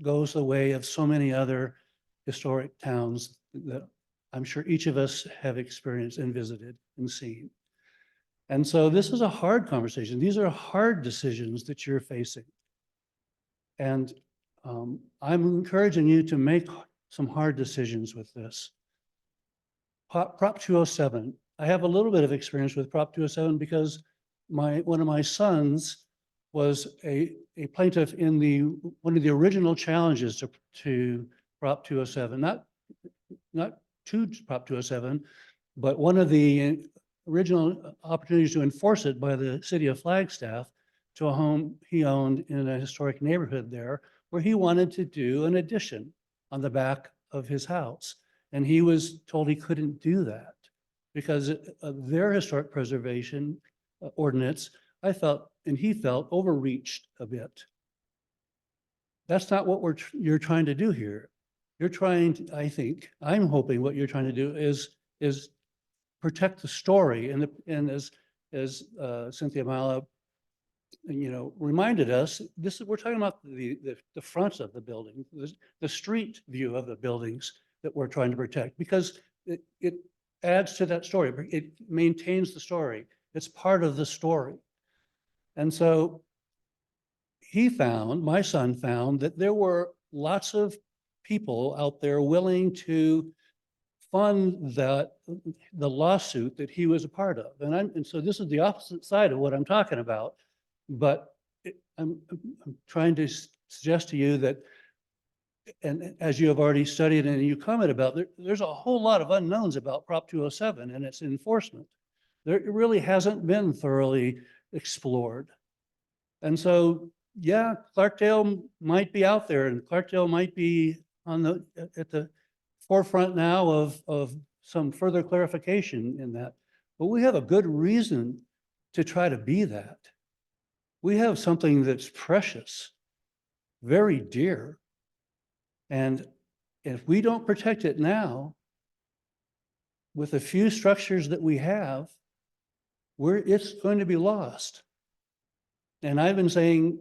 goes the way of so many other historic towns that I'm sure each of us have experienced and visited and seen. And so this is a hard conversation. These are hard decisions that you're facing. And I'm encouraging you to make some hard decisions with this. Prop 207. I have a little bit of experience with Prop 207 because one of my sons was a plaintiff in one of the original challenges to Prop 207, not to Prop 207, but one of the original opportunities to enforce it by the city of Flagstaff to a home he owned in a historic neighborhood there, where he wanted to do an addition on the back of his house. And he was told he couldn't do that because of their historic preservation ordinance, he felt overreached a bit. That's not what you're trying to do here. You're trying to, I'm hoping what you're trying to do is protect the story. And as Cynthia Mala, reminded us, we're talking about the front of the building, the street view of the buildings that we're trying to protect, because it adds to that story. It maintains the story. It's part of the story. And so he found, my son found that there were lots of people out there willing to fund the lawsuit that he was a part of. And so this is the opposite side of what I'm talking about. But I'm trying to suggest to you that, and as you have already studied and you comment about, there's a whole lot of unknowns about Prop 207 and its enforcement. It really hasn't been thoroughly explored. And so, yeah, Clarkdale might be out there, and Clarkdale might be at the forefront now of some further clarification in that. But we have a good reason to try to be that. We have something that's precious, very dear. And if we don't protect it now, with the few structures that we have, it's going to be lost. And I've been saying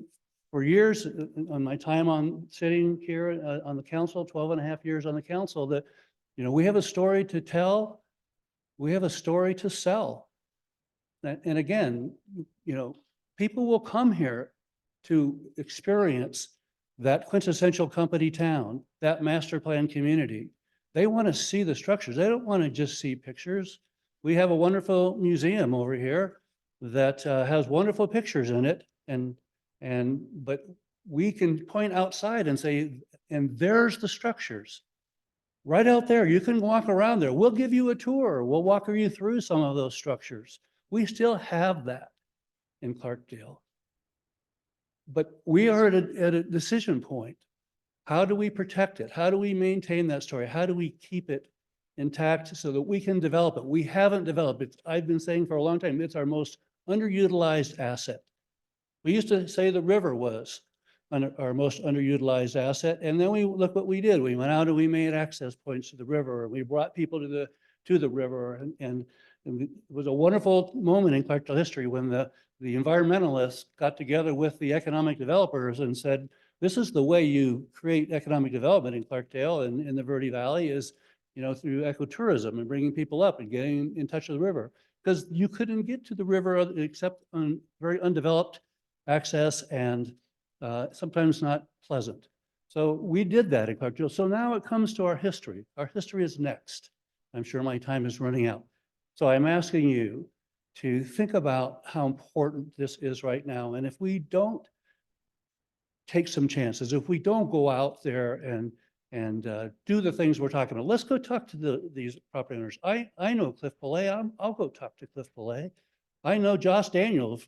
for years on my time on sitting here on the council, 12 and a half years on the council, that, we have a story to tell. We have a story to sell. And again, people will come here to experience that quintessential company town, that master plan community. They want to see the structures. They don't want to just see pictures. We have a wonderful museum over here that has wonderful pictures in it. But we can point outside and say, and there's the structures. Right out there, you can walk around there. We'll give you a tour. We'll walk you through some of those structures. We still have that in Clarkdale. But we are at a decision point. How do we protect it? How do we maintain that story? How do we keep it intact so that we can develop it? We haven't developed it. I've been saying for a long time, it's our most underutilized asset. We used to say the river was our most underutilized asset. And then look what we did. We went out and we made access points to the river. We brought people to the river. And it was a wonderful moment in Clarkdale history when the environmentalists got together with the economic developers and said, this is the way you create economic development in Clarkdale and in the Verde Valley is, through ecotourism and bringing people up and getting in touch with the river. Because you couldn't get to the river except on very undeveloped access and sometimes not pleasant. So we did that in Clarkdale. So now it comes to our history. Our history is next. I'm sure my time is running out. So I'm asking you to think about how important this is right now. And if we don't take some chances, if we don't go out there and do the things we're talking about, let's go talk to these property owners. I know Cliff Belay. I'll go talk to Cliff Belay. I know Josh Daniels,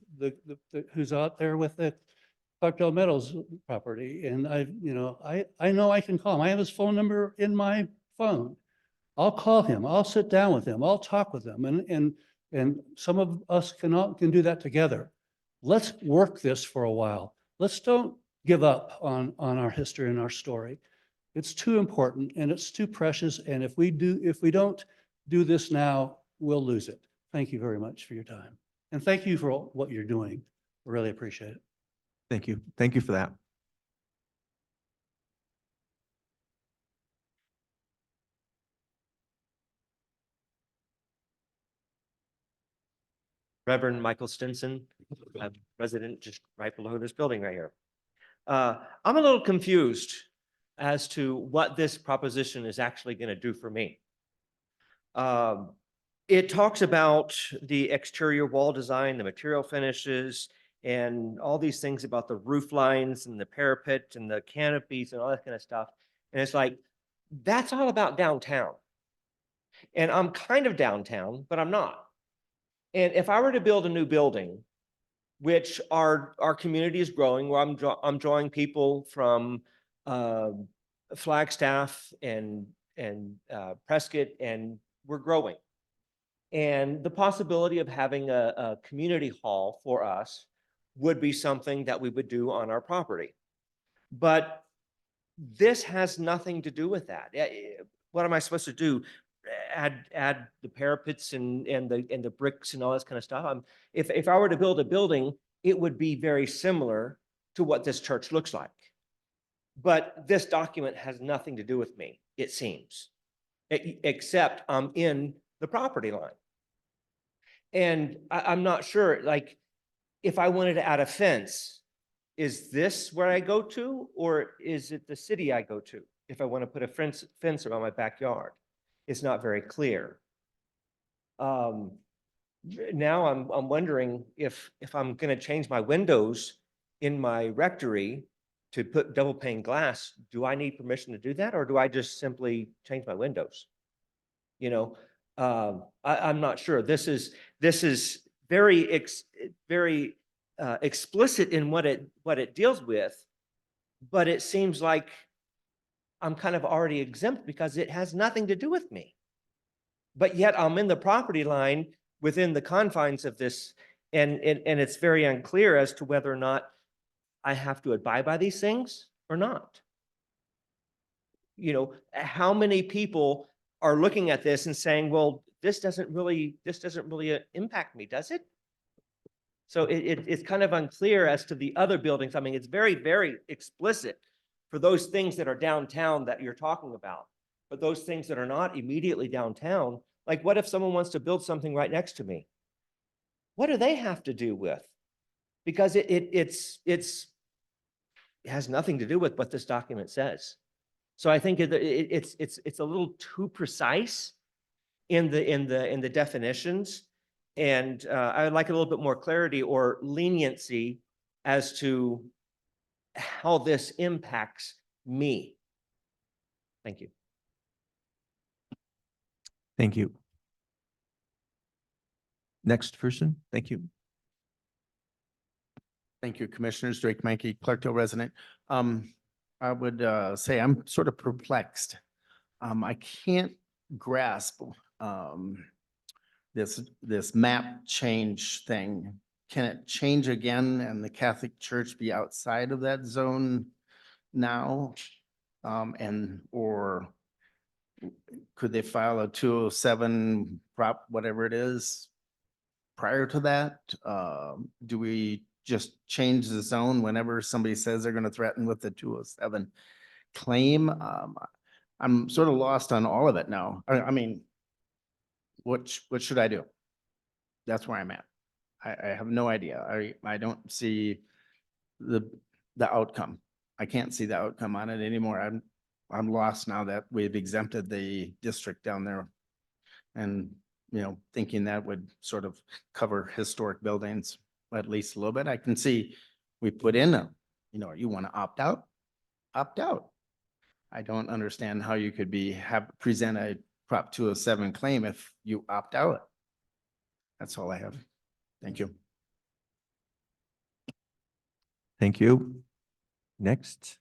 who's out there with the Clarkdale Meadows property. And I know I can call him. I have his phone number in my phone. I'll call him. I'll sit down with him. I'll talk with him. And some of us can do that together. Let's work this for a while. Let's don't give up on our history and our story. It's too important and it's too precious. And if we don't do this now, we'll lose it. Thank you very much for your time. And thank you for what you're doing. I really appreciate it. Thank you. Thank you for that. Reverend Michael Stinson, resident just right below this building right here. I'm a little confused as to what this proposition is actually going to do for me. It talks about the exterior wall design, the material finishes, and all these things about the roof lines and the parapet and the canopies and all that kind of stuff. And it's like, that's all about downtown. And I'm kind of downtown, but I'm not. And if I were to build a new building, which our community is growing, where I'm drawing people from Flagstaff and Prescott, and we're growing. And the possibility of having a community hall for us would be something that we would do on our property. But this has nothing to do with that. What am I supposed to do? Add the parapets and the bricks and all this kind of stuff. If I were to build a building, it would be very similar to what this church looks like. But this document has nothing to do with me, it seems, except I'm in the property line. And I'm not sure, like, if I wanted to add a fence, is this where I go to, or is it the city I go to? If I want to put a fence around my backyard, it's not very clear. Now I'm wondering if I'm going to change my windows in my rectory to put double pane glass, do I need permission to do that, or do I just simply change my windows? You know, I'm not sure. This is very explicit in what it deals with, but it seems like I'm kind of already exempt because it has nothing to do with me. But yet I'm in the property line within the confines of this, and it's very unclear as to whether or not I have to abide by these things or not. You know, how many people are looking at this and saying, well, this doesn't really impact me, does it? So it's kind of unclear as to the other buildings. I mean, it's very, very explicit for those things that are downtown that you're talking about. But those things that are not immediately downtown, like what if someone wants to build something right next to me? What do they have to do with? Because it has nothing to do with what this document says. So I think it's a little too precise in the definitions. And I would like a little bit more clarity or leniency as to how this impacts me. Thank you. Thank you. Next person, thank you. Thank you, Commissioners. Drake Mankey, Clarkdale resident. I would say I'm sort of perplexed. I can't grasp this map change thing. Can it change again and the Catholic Church be outside of that zone now? Or could they file a 207 prop, whatever it is, prior to that? Do we just change the zone whenever somebody says they're going to threaten with the 207 claim? I'm sort of lost on all of it now. I mean, what should I do? That's where I'm at. I have no idea. I don't see the outcome. I can't see the outcome on it anymore. I'm lost now that we've exempted the district down there. And, you know, thinking that would sort of cover historic buildings at least a little bit. I can see we put in you want to opt out, opt out. I don't understand how you could present a Prop 207 claim if you opt out. That's all I have. Thank you. Thank you. Next.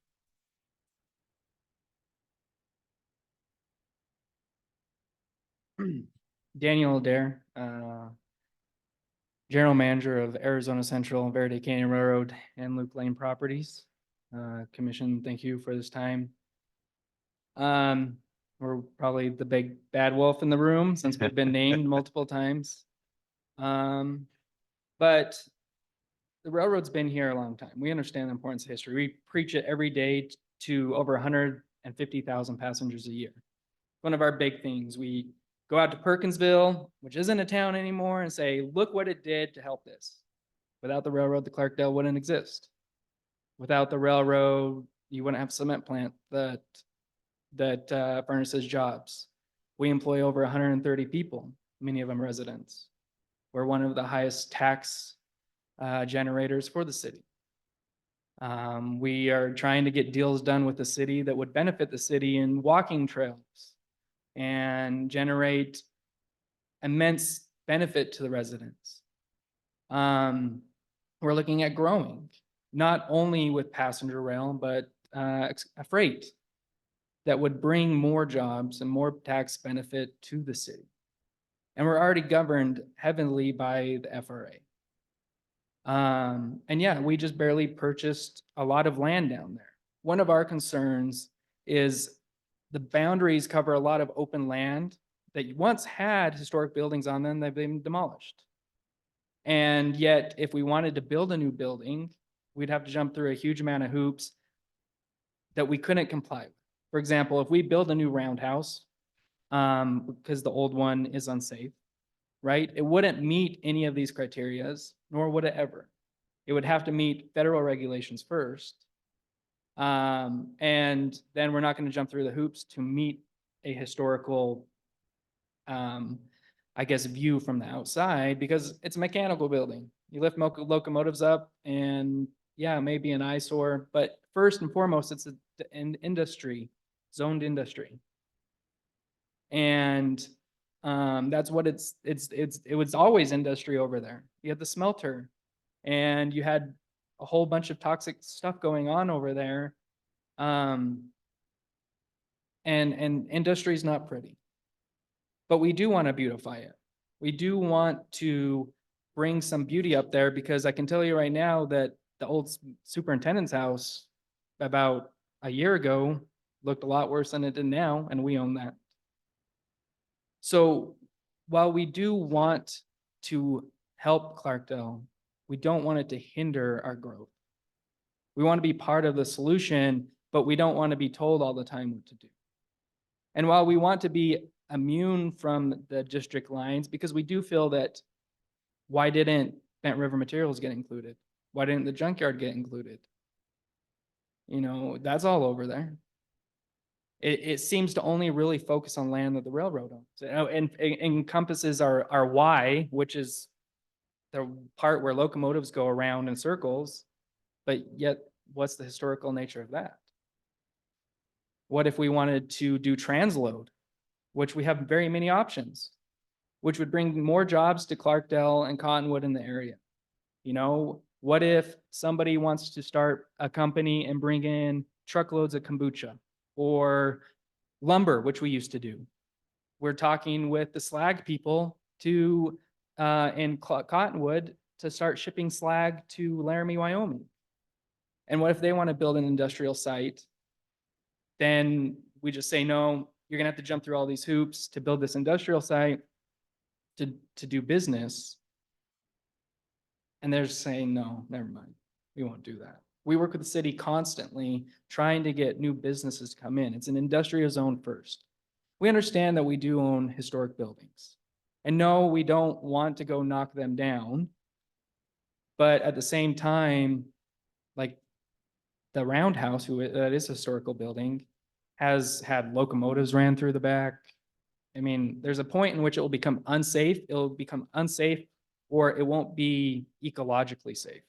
Daniel Adair, General Manager of Arizona Central, Verde Canyon Railroad, and Loop Lane Properties. Commission, thank you for this time. We're probably the big bad wolf in the room since we've been named multiple times. But the railroad's been here a long time. We understand the importance of history. We preach it every day to over 150,000 passengers a year. One of our big things, we go out to Perkinsville, which isn't a town anymore, and say, look what it did to help this. Without the railroad, the Clarkdale wouldn't exist. Without the railroad, you wouldn't have a cement plant that furnishes jobs. We employ over 130 people, many of them residents. We're one of the highest tax generators for the city. We are trying to get deals done with the city that would benefit the city in walking trails and generate immense benefit to the residents. We're looking at growing, not only with passenger rail, but a freight that would bring more jobs and more tax benefit to the city. And we're already governed heavily by the FRA. And yeah, we just barely purchased a lot of land down there. One of our concerns is the boundaries cover a lot of open land that once had historic buildings on them, they've been demolished. And yet, if we wanted to build a new building, we'd have to jump through a huge amount of hoops that we couldn't comply with. For example, if we build a new roundhouse, because the old one is unsafe, right? It wouldn't meet any of these criterias, nor would it ever. It would have to meet federal regulations first. And then we're not going to jump through the hoops to meet a historical, I guess, view from the outside, because it's a mechanical building. You lift locomotives up and yeah, maybe an eyesore, but first and foremost, it's an industry, zoned industry. And that's what it was always industry over there. You had the smelter and you had a whole bunch of toxic stuff going on over there. And industry is not pretty, but we do want to beautify it. We do want to bring some beauty up there, because I can tell you right now that the old superintendent's house about a year ago looked a lot worse than it did now, and we own that. So while we do want to help Clarkdale, we don't want it to hinder our growth. We want to be part of the solution, but we don't want to be told all the time what to do. And while we want to be immune from the district lines, because we do feel that, why didn't Bent River Materials get included? Why didn't the junkyard get included? You know, that's all over there. It seems to only really focus on land that the railroad owns, and it encompasses our Y, which is the part where locomotives go around in circles, but yet what's the historical nature of that? What if we wanted to do transload, which we have very many options, which would bring more jobs to Clarkdale and Cottonwood in the area? You know, what if somebody wants to start a company and bring in truckloads of kombucha or lumber, which we used to do? We're talking with the slag people to in Cottonwood to start shipping slag to Laramie, Wyoming. And what if they want to build an industrial site? Then we just say, no, you're gonna have to jump through all these hoops to build this industrial site to do business. And they're saying, no, never mind, we won't do that. We work with the city constantly trying to get new businesses to come in. It's an industrial zone first. We understand that we do own historic buildings. And no, we don't want to go knock them down. But at the same time, like the Roundhouse, that is a historical building, has had locomotives ran through the back. I mean, there's a point in which it will become unsafe. It'll become unsafe, or it won't be ecologically safe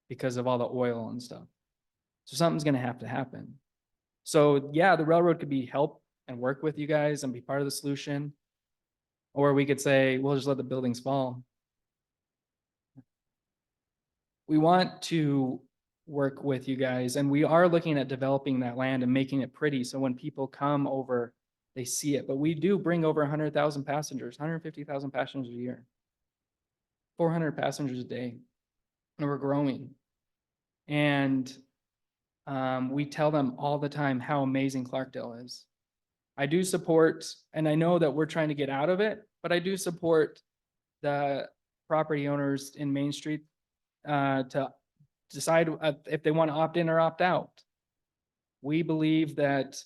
because of all the oil and stuff. So something's going to have to happen. So yeah, the railroad could be help and work with you guys and be part of the solution. Or we could say, we'll just let the buildings fall. We want to work with you guys, and we are looking at developing that land and making it pretty, so when people come over, they see it. But we do bring over 100,000 passengers, 150,000 passengers a year, 400 passengers a day, and we're growing. And we tell them all the time how amazing Clarkdale is. I do support, and I know that we're trying to get out of it, but I do support the property owners in Main Street to decide if they want to opt in or opt out. We believe that,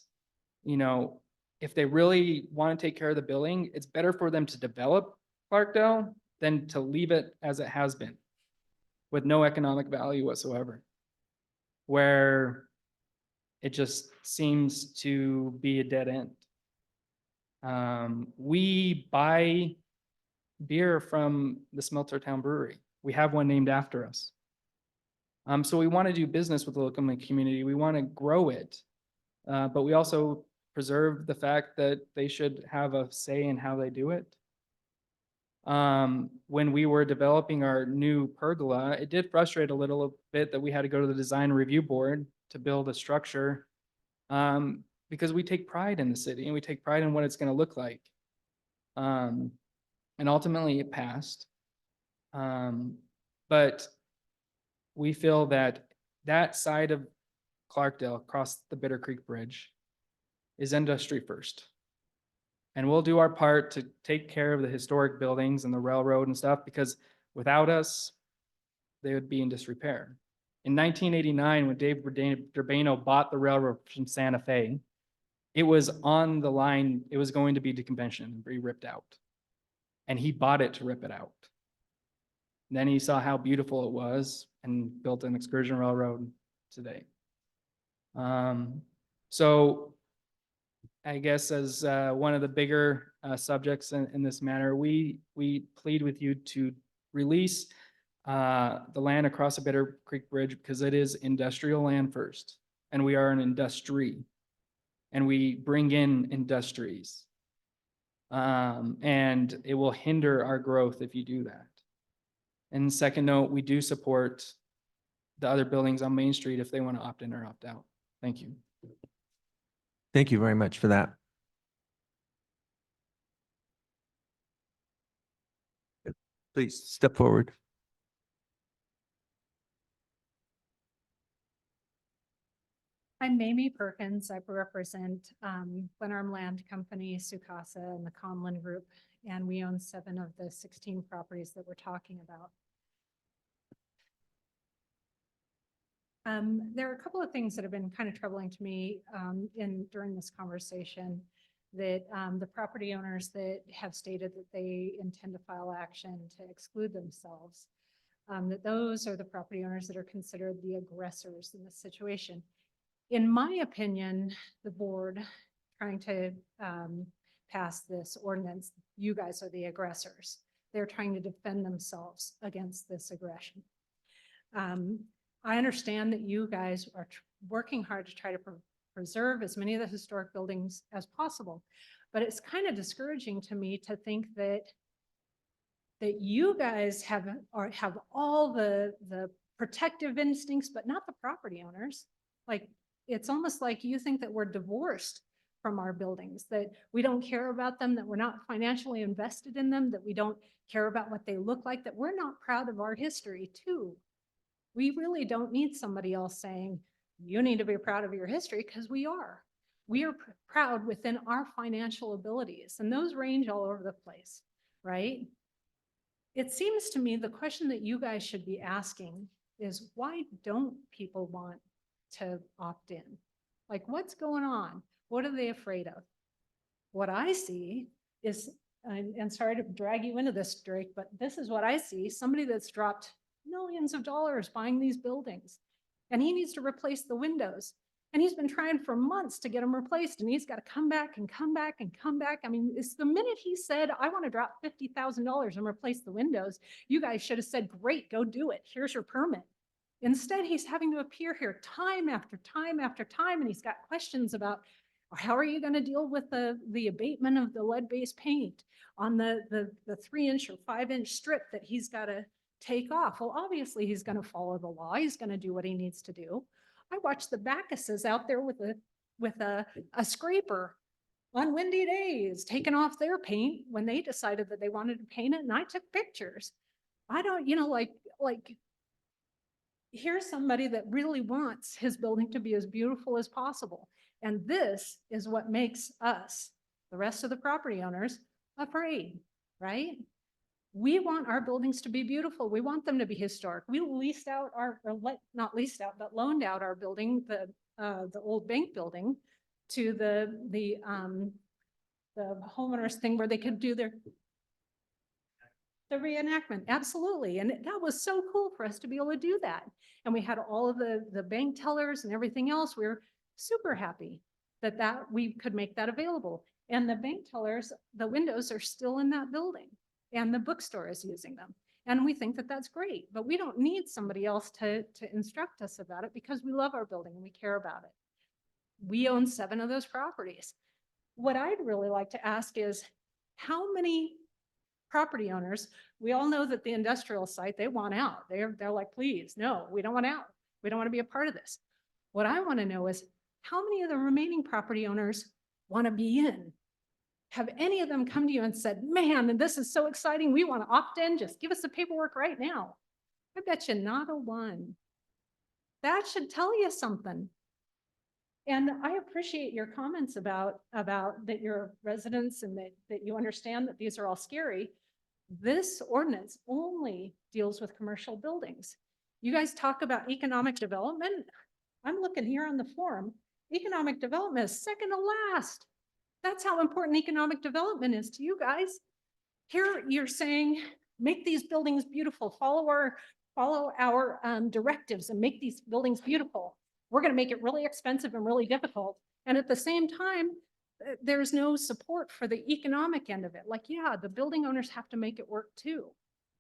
you know, if they really want to take care of the building, it's better for them to develop Clarkdale than to leave it as it has been with no economic value whatsoever, where it just seems to be a dead end. We buy beer from the Smeltertown Brewery. We have one named after us. So we want to do business with the local community. We want to grow it, but we also preserve the fact that they should have a say in how they do it. When we were developing our new pergola, it did frustrate a little bit that we had to go to the design review board to build a structure, because we take pride in the city and we take pride in what it's going to look like. And ultimately it passed. But we feel that that side of Clarkdale across the Bitter Creek Bridge is industry first. And we'll do our part to take care of the historic buildings and the railroad and stuff, because without us, they would be in disrepair. In 1989, when Dave Durbano bought the railroad from Santa Fe, it was on the line, it was going to be deconvention and be ripped out. And he bought it to rip it out. And then he saw how beautiful it was, and built an excursion railroad today. So I guess as one of the bigger subjects in this matter, we plead with you to release the land across the Bitter Creek Bridge because it is industrial land first, and we are an industry, and we bring in industries. And it will hinder our growth if you do that. And second note, we do support the other buildings on Main Street if they want to opt in or opt out. Thank you. Thank you very much for that. Please step forward. I'm Mamie Perkins. I represent Glenarm Land Company, Sukasa, and the Conlin Group, and we own 7 of the 16 properties that we're talking about. There are a couple of things that have been kind of troubling to me during this conversation, that the property owners that have stated that they intend to file action to exclude themselves, that those are the property owners that are considered the aggressors in this situation. In my opinion, the board trying to pass this ordinance, you guys are the aggressors. They're trying to defend themselves against this aggression. I understand that you guys are working hard to try to preserve as many of the historic buildings as possible, but it's kind of discouraging to me to think that you guys have all the protective instincts, but not the property owners. Like, it's almost like you think that we're divorced from our buildings, that we don't care about them, that we're not financially invested in them, that we don't care about what they look like, that we're not proud of our history too. We really don't need somebody else saying, you need to be proud of your history, because we are. We are proud within our financial abilities, and those range all over the place, right? It seems to me the question that you guys should be asking is, why don't people want to opt in? Like, what's going on? What are they afraid of? What I see is, and sorry to drag you into this, Drake, but this is what I see: somebody that's dropped millions of dollars buying these buildings, and he needs to replace the windows. And he's been trying for months to get them replaced, and he's got to come back and come back and come back. I mean, it's the minute he said, I want to drop $50,000 and replace the windows, you guys should have said, great, go do it. Here's your permit. Instead, he's having to appear here time after time after time, and he's got questions about, how are you going to deal with the abatement of the lead-based paint on the 3-inch or 5-inch strip that he's got to take off? Well, obviously, he's going to follow the law. He's going to do what he needs to do. I watched the Bacchuses out there with a scraper on windy days, taking off their paint when they decided that they wanted to paint it, and I took pictures. I don't, like, here's somebody that really wants his building to be as beautiful as possible. And this is what makes us, the rest of the property owners, afraid, right? We want our buildings to be beautiful. We want them to be historic. We leased out not leased out, but loaned out our building, the old bank building, to the homeowners thing where they could do the reenactment. Absolutely. And that was so cool for us to be able to do that. And we had all of the bank tellers and everything else. We were super happy that we could make that available. And the bank tellers, the windows are still in that building, and the bookstore is using them. And we think that that's great, but we don't need somebody else to instruct us about it, because we love our building and we care about it. We own 7 of those properties. What I'd really like to ask is, how many property owners, we all know that the industrial site, they want out. They're like, please, no, we don't want out. We don't want to be a part of this. What I want to know is, how many of the remaining property owners want to be in? Have any of them come to you and said, man, this is so exciting, we want to opt in, just give us the paperwork right now? I bet you not a one. That should tell you something. And I appreciate your comments about that you're residents and that you understand that these are all scary. This ordinance only deals with commercial buildings. You guys talk about economic development. I'm looking here on the form. Economic development is second to last. That's how important economic development is to you guys. Here you're saying, make these buildings beautiful, follow follow our directives and make these buildings beautiful. We're going to make it really expensive and really difficult. And at the same time, there's no support for the economic end of it. Like, yeah, the building owners have to make it work too,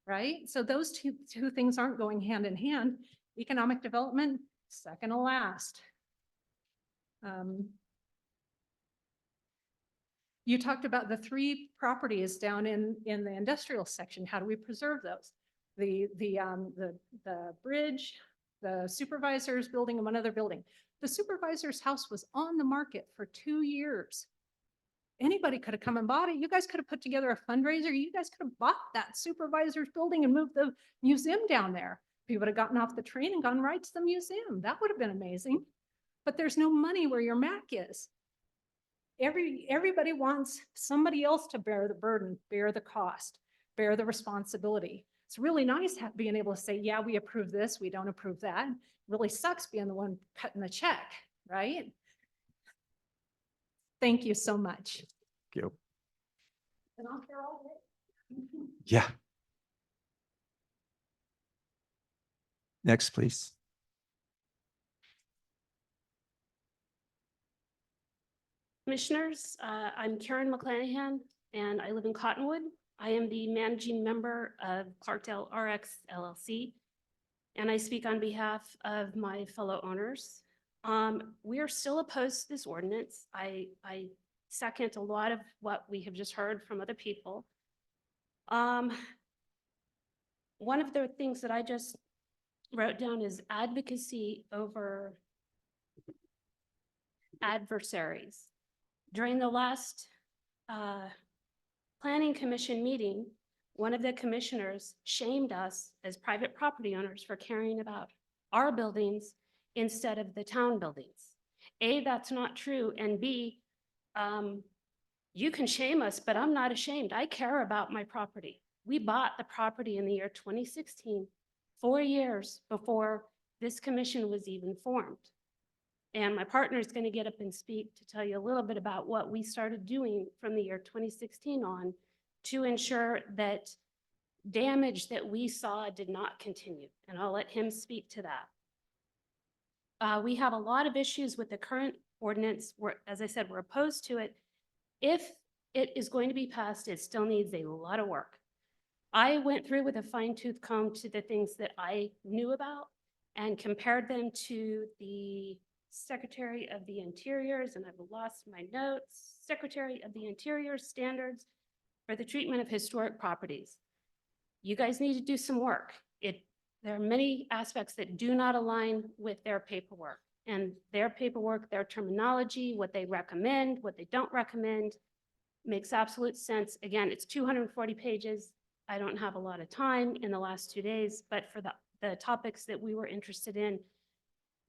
right? So those two things aren't going hand in hand. Economic development, second to last. You talked about the 3 properties down in the industrial section. How do we preserve those? The bridge, the supervisor's building, and one other building. The supervisor's house was on the market for 2 years. Anybody could have come and bought it. You guys could have put together a fundraiser. You guys could have bought that supervisor's building and moved the museum down there. You would have gotten off the train and gone right to the museum. That would have been amazing. But there's no money where your MAC is. Everybody wants somebody else to bear the burden, bear the cost, bear the responsibility. It's really nice being able to say, yeah, we approve this, we don't approve that. It really sucks being the one cutting the check, right? Thank you so much. Thank you. And I'll hear all day. Yeah. Next, please. Commissioners, I'm Karen McClanahan, and I live in Cottonwood. I am the managing member of Clarkdale RX LLC, and I speak on behalf of my fellow owners. We are still opposed to this ordinance. I second a lot of what we have just heard from other people. One of the things that I just wrote down is advocacy over adversaries. During the last Planning Commission meeting, one of the commissioners shamed us as private property owners for caring about our buildings instead of the town buildings. A, that's not true, and B, you can shame us, but I'm not ashamed. I care about my property. We bought the property in the year 2016, 4 years before this commission was even formed. And my partner is going to get up and speak to tell you a little bit about what we started doing from the year 2016 on to ensure that damage that we saw did not continue. And I'll let him speak to that. We have a lot of issues with the current ordinance. As I said, we're opposed to it. If it is going to be passed, it still needs a lot of work. I went through with a fine-tooth comb to the things that I knew about and compared them to the Secretary of the Interior's, and I've lost my notes, Secretary of the Interior standards for the treatment of historic properties. You guys need to do some work. There are many aspects that do not align with their paperwork, and their paperwork, their terminology, what they recommend, what they don't recommend, makes absolute sense. Again, it's 240 pages. I don't have a lot of time in the last 2 days, but for the topics that we were interested in,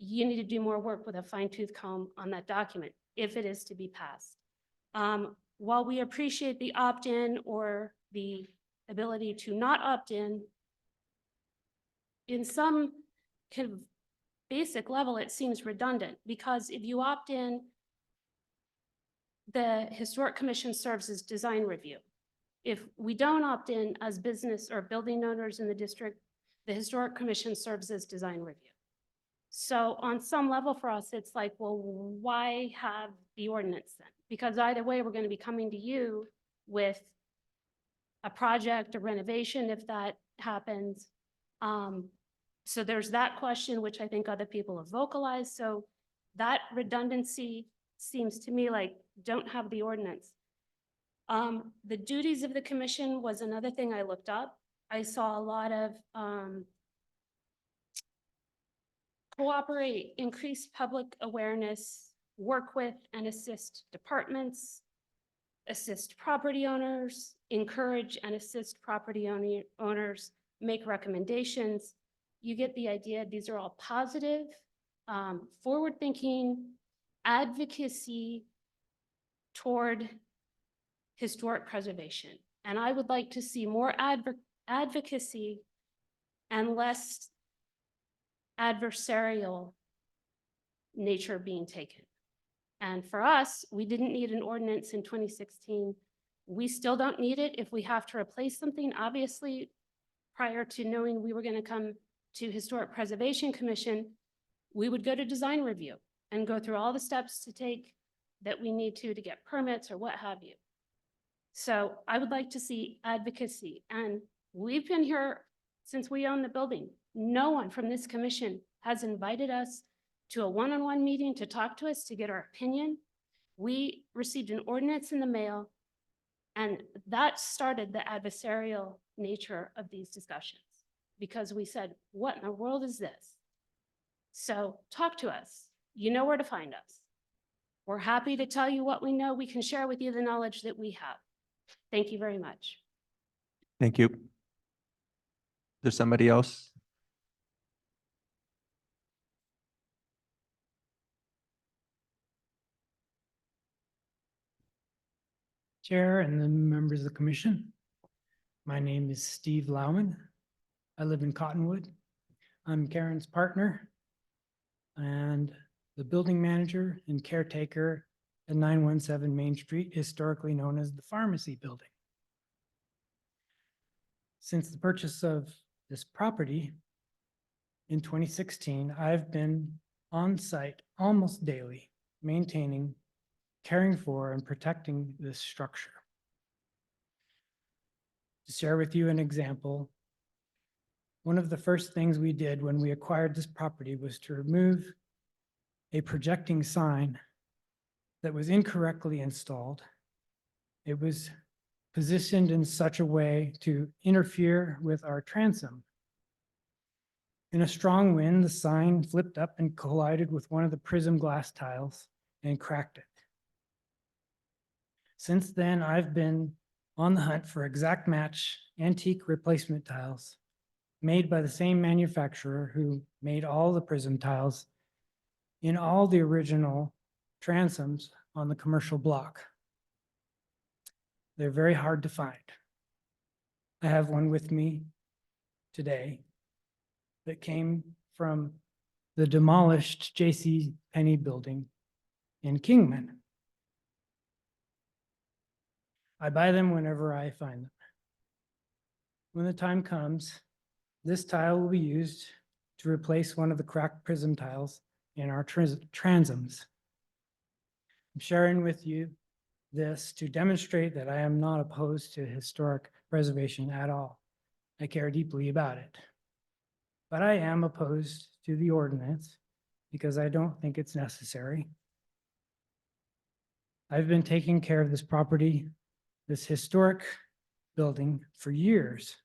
you need to do more work with a fine-tooth comb on that document if it is to be passed. While we appreciate the opt-in or the ability to not opt in some kind of basic level, it seems redundant, because if you opt in, the Historic Commission serves as design review. If we don't opt in as business or building owners in the district, the Historic Commission serves as design review. So on some level for us, it's like, well, why have the ordinance then? Because either way, we're going to be coming to you with a project, a renovation, if that happens. So there's that question, which I think other people have vocalized. So that redundancy seems to me like don't have the ordinance. The duties of the commission was another thing I looked up. I saw a lot of cooperate, increase public awareness, work with and assist departments, assist property owners, encourage and assist property owners, make recommendations. You get the idea. These are all positive, forward-thinking advocacy toward historic preservation. And I would like to see more advocacy and less adversarial nature being taken. And for us, we didn't need an ordinance in 2016. We still don't need it if we have to replace something. Obviously, prior to knowing we were going to come to Historic Preservation Commission, we would go to design review and go through all the steps to take that we need to get permits or what have you. So I would like to see advocacy, and we've been here since we own the building. No one from this commission has invited us to a one-on-one meeting to talk to us, to get our opinion. We received an ordinance in the mail, and that started the adversarial nature of these discussions, because we said, what in the world is this? So talk to us. You know where to find us. We're happy to tell you what we know. We can share with you the knowledge that we have. Thank you very much. Thank you. There's somebody else? Chair and the members of the commission. My name is Steve Lauman. I live in Cottonwood. I'm Karen's partner and the building manager and caretaker at 917 Main Street, historically known as the Pharmacy Building. Since the purchase of this property in 2016, I've been on site almost daily, maintaining, caring for, and protecting this structure. To share with you an example, one of the first things we did when we acquired this property was to remove a projecting sign that was incorrectly installed. It was positioned in such a way to interfere with our transom. In a strong wind, the sign flipped up and collided with one of the prism glass tiles and cracked it. Since then, I've been on the hunt for exact match antique replacement tiles made by the same manufacturer who made all the prism tiles in all the original transoms on the commercial block. They're very hard to find. I have one with me today that came from the demolished J.C. Penney building in Kingman. I buy them whenever I find them. When the time comes, this tile will be used to replace one of the cracked prism tiles in our transoms. I'm sharing with you this to demonstrate that I am not opposed to historic preservation at all. I care deeply about it. But I am opposed to the ordinance because I don't think it's necessary. I've been taking care of this property, this historic building, for years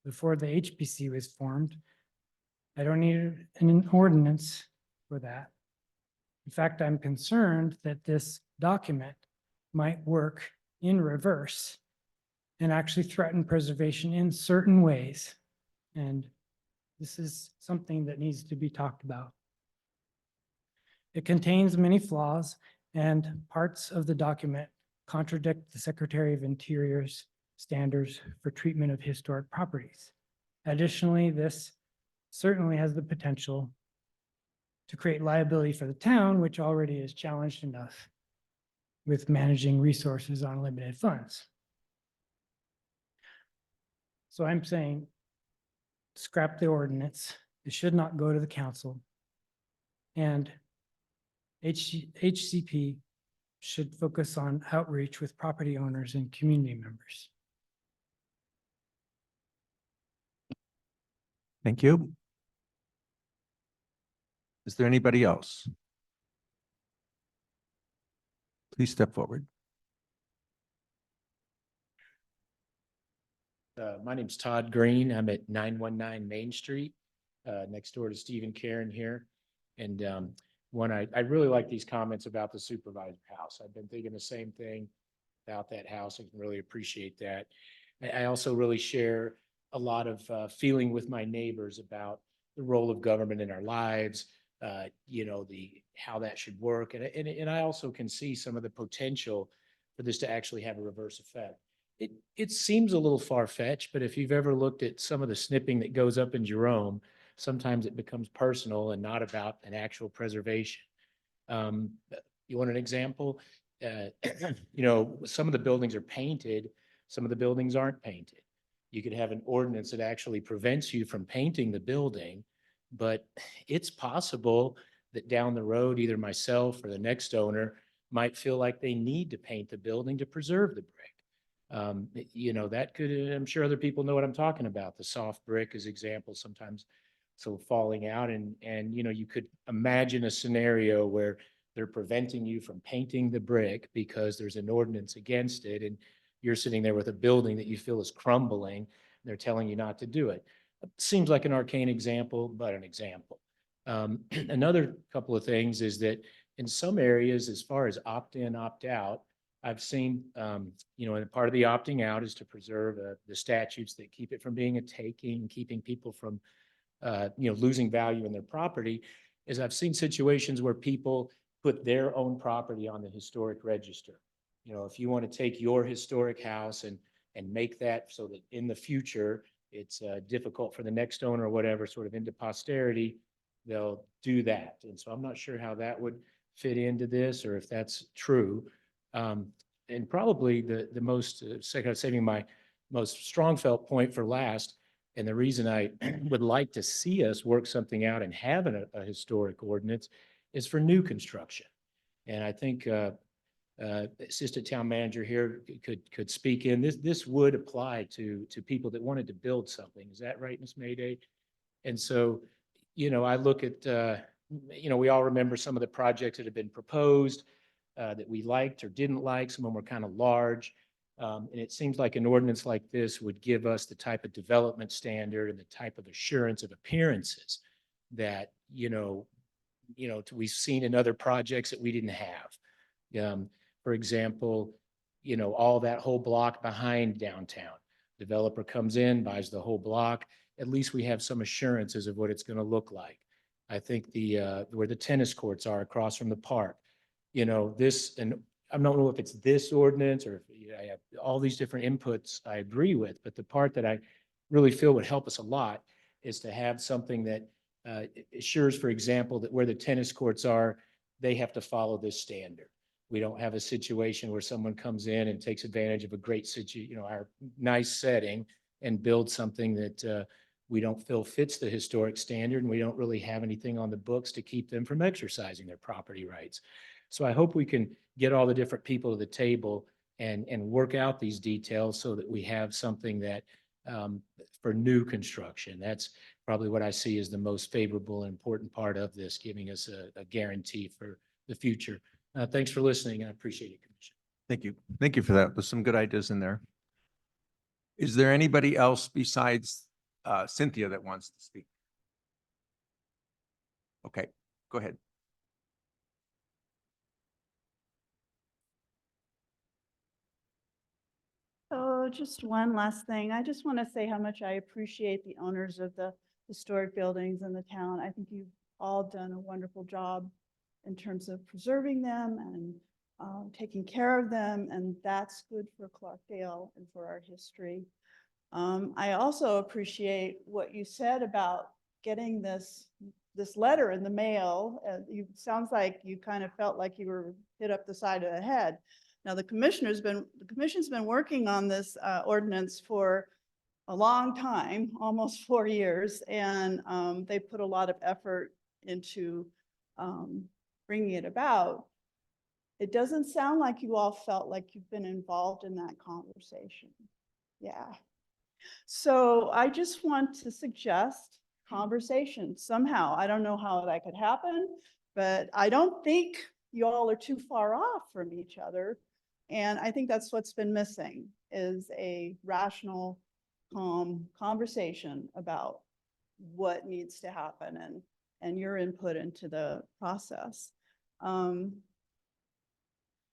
before the HPC was formed. I don't need an ordinance for that. In fact, I'm concerned that this document might work in reverse and actually threaten preservation in certain ways. And this is something that needs to be talked about. It contains many flaws, and parts of the document contradict the Secretary of Interior's standards for treatment of historic properties. Additionally, this certainly has the potential to create liability for the town, which already is challenged enough with managing resources on limited funds. So I'm saying, scrap the ordinance. It should not go to the council. And HCP should focus on outreach with property owners and community members. Thank you. Is there anybody else? Please step forward. My name's Todd Green. I'm at 919 Main Street, next door to Steve and Karen here. And I really like these comments about the supervisor house. I've been thinking the same thing about that house. I can really appreciate that. I also really share a lot of feeling with my neighbors about the role of government in our lives, how that should work. And I also can see some of the potential for this to actually have a reverse effect. It seems a little far-fetched, but if you've ever looked at some of the snipping that goes up in Jerome, sometimes it becomes personal and not about an actual preservation. You want an example? Some of the buildings are painted, some of the buildings aren't painted. You could have an ordinance that actually prevents you from painting the building, but it's possible that down the road, either myself or the next owner might feel like they need to paint the building to preserve the brick. You know, that could, I'm sure other people know what I'm talking about. The soft brick is example sometimes so falling out and, you know, you could imagine a scenario where they're preventing you from painting the brick because there's an ordinance against it. And you're sitting there with a building that you feel is crumbling. They're telling you not to do it. Seems like an arcane example, but an example. Another couple of things is that in some areas, as far as opt-in, opt-out, I've seen, you know, and part of the opting out is to preserve the statutes that keep it from being a taking, keeping people from, you know, losing value in their property, is I've seen situations where people put their own property on the historic register. You know, if you want to take your historic house and make that so that in the future, it's difficult for the next owner or whatever, sort of into posterity, they'll do that. And so I'm not sure how that would fit into this or if that's true. And probably the most, saving my most strong felt point for last, and the reason I would like to see us work something out and have a historic ordinance is for new construction. And I think Assistant Town Manager here could speak in. This would apply to people that wanted to build something. Is that right, Ms. Mayday? And so, you know, I look at, you know, we all remember some of the projects that have been proposed that we liked or didn't like. Some of them were kind of large. And it seems like an ordinance like this would give us the type of development standard and the type of assurance of appearances that, we've seen in other projects that we didn't have. For example, you know, all that whole block behind downtown, developer comes in, buys the whole block. At least we have some assurances of what it's going to look like. I think where the tennis courts are across from the park, you know, this, and I don't know if it's this ordinance or if I have all these different inputs I agree with, but the part that I really feel would help us a lot is to have something that assures, for example, that where the tennis courts are, they have to follow this standard. We don't have a situation where someone comes in and takes advantage of a great our nice setting and builds something that we don't feel fits the historic standard, and we don't really have anything on the books to keep them from exercising their property rights. So I hope we can get all the different people to the table and work out these details so that we have something that for new construction. That's probably what I see as the most favorable and important part of this, giving us a guarantee for the future. Thanks for listening. I appreciate it, Commissioner. Thank you. Thank you for that. There's some good ideas in there. Is there anybody else besides Cynthia that wants to speak? Okay, go ahead. So just one last thing. I just want to say how much I appreciate the owners of the historic buildings in the town. I think you've all done a wonderful job in terms of preserving them and taking care of them, and that's good for Clarkdale and for our history. I also appreciate what you said about getting this letter in the mail. Sounds like you kind of felt like you were hit up the side of the head. Now the commission's been working on this ordinance for a long time, almost 4 years, and they put a lot of effort into bringing it about. It doesn't sound like you all felt like you've been involved in that conversation. Yeah. So I just want to suggest conversation somehow. I don't know how that could happen, but I don't think you all are too far off from each other. And I think that's what's been missing, is a rational, calm conversation about what needs to happen and your input into the process.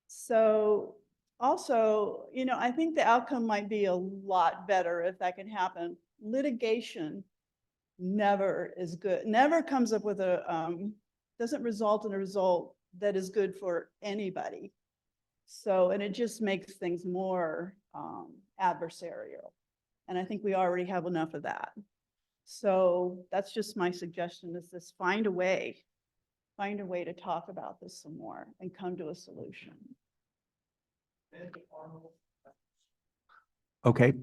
So also, I think the outcome might be a lot better if that can happen. Litigation never is good, never comes up with doesn't result in a result that is good for anybody. So, and it just makes things more adversarial. And I think we already have enough of that. So that's just my suggestion, is this find a way to talk about this some more and come to a solution. Okay.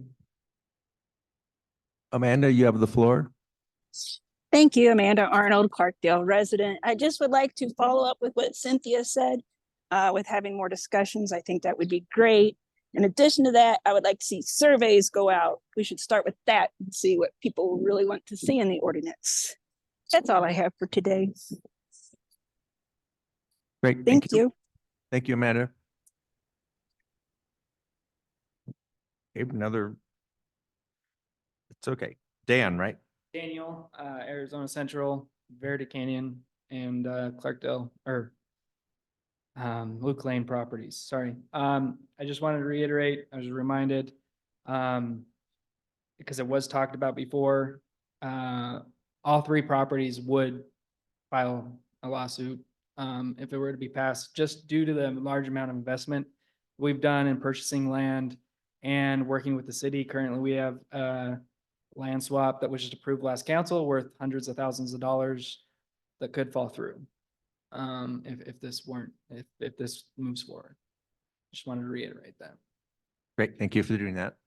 Amanda, you have the floor. Thank you, Amanda Arnold, Clarkdale resident. I just would like to follow up with what Cynthia said, with having more discussions. I think that would be great. In addition to that, I would like to see surveys go out. We should start with that and see what people really want to see in the ordinance. That's all I have for today. Great. Thank you. Thank you, Amanda. Okay, another. It's okay. Dan, right? Daniel, Arizona Central, Verde Canyon, and Clarkdale, or Luke Lane properties. Sorry. I just wanted to reiterate, I was reminded, because it was talked about before, all three properties would file a lawsuit if it were to be passed, just due to the large amount of investment we've done in purchasing land and working with the city. Currently, we have land swap that was just approved last council worth hundreds of thousands of dollars that could fall through if this moves forward. Just wanted to reiterate that. Great. Thank you for doing that.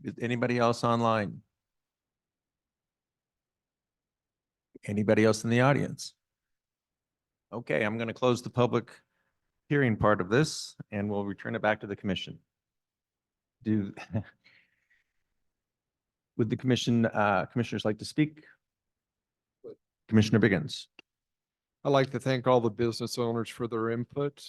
Is anybody else online? Anybody else in the audience? Okay, I'm going to close the public hearing part of this and we'll return it back to the commission. Would the commissioners like to speak? Commissioner Biggins. I'd like to thank all the business owners for their input.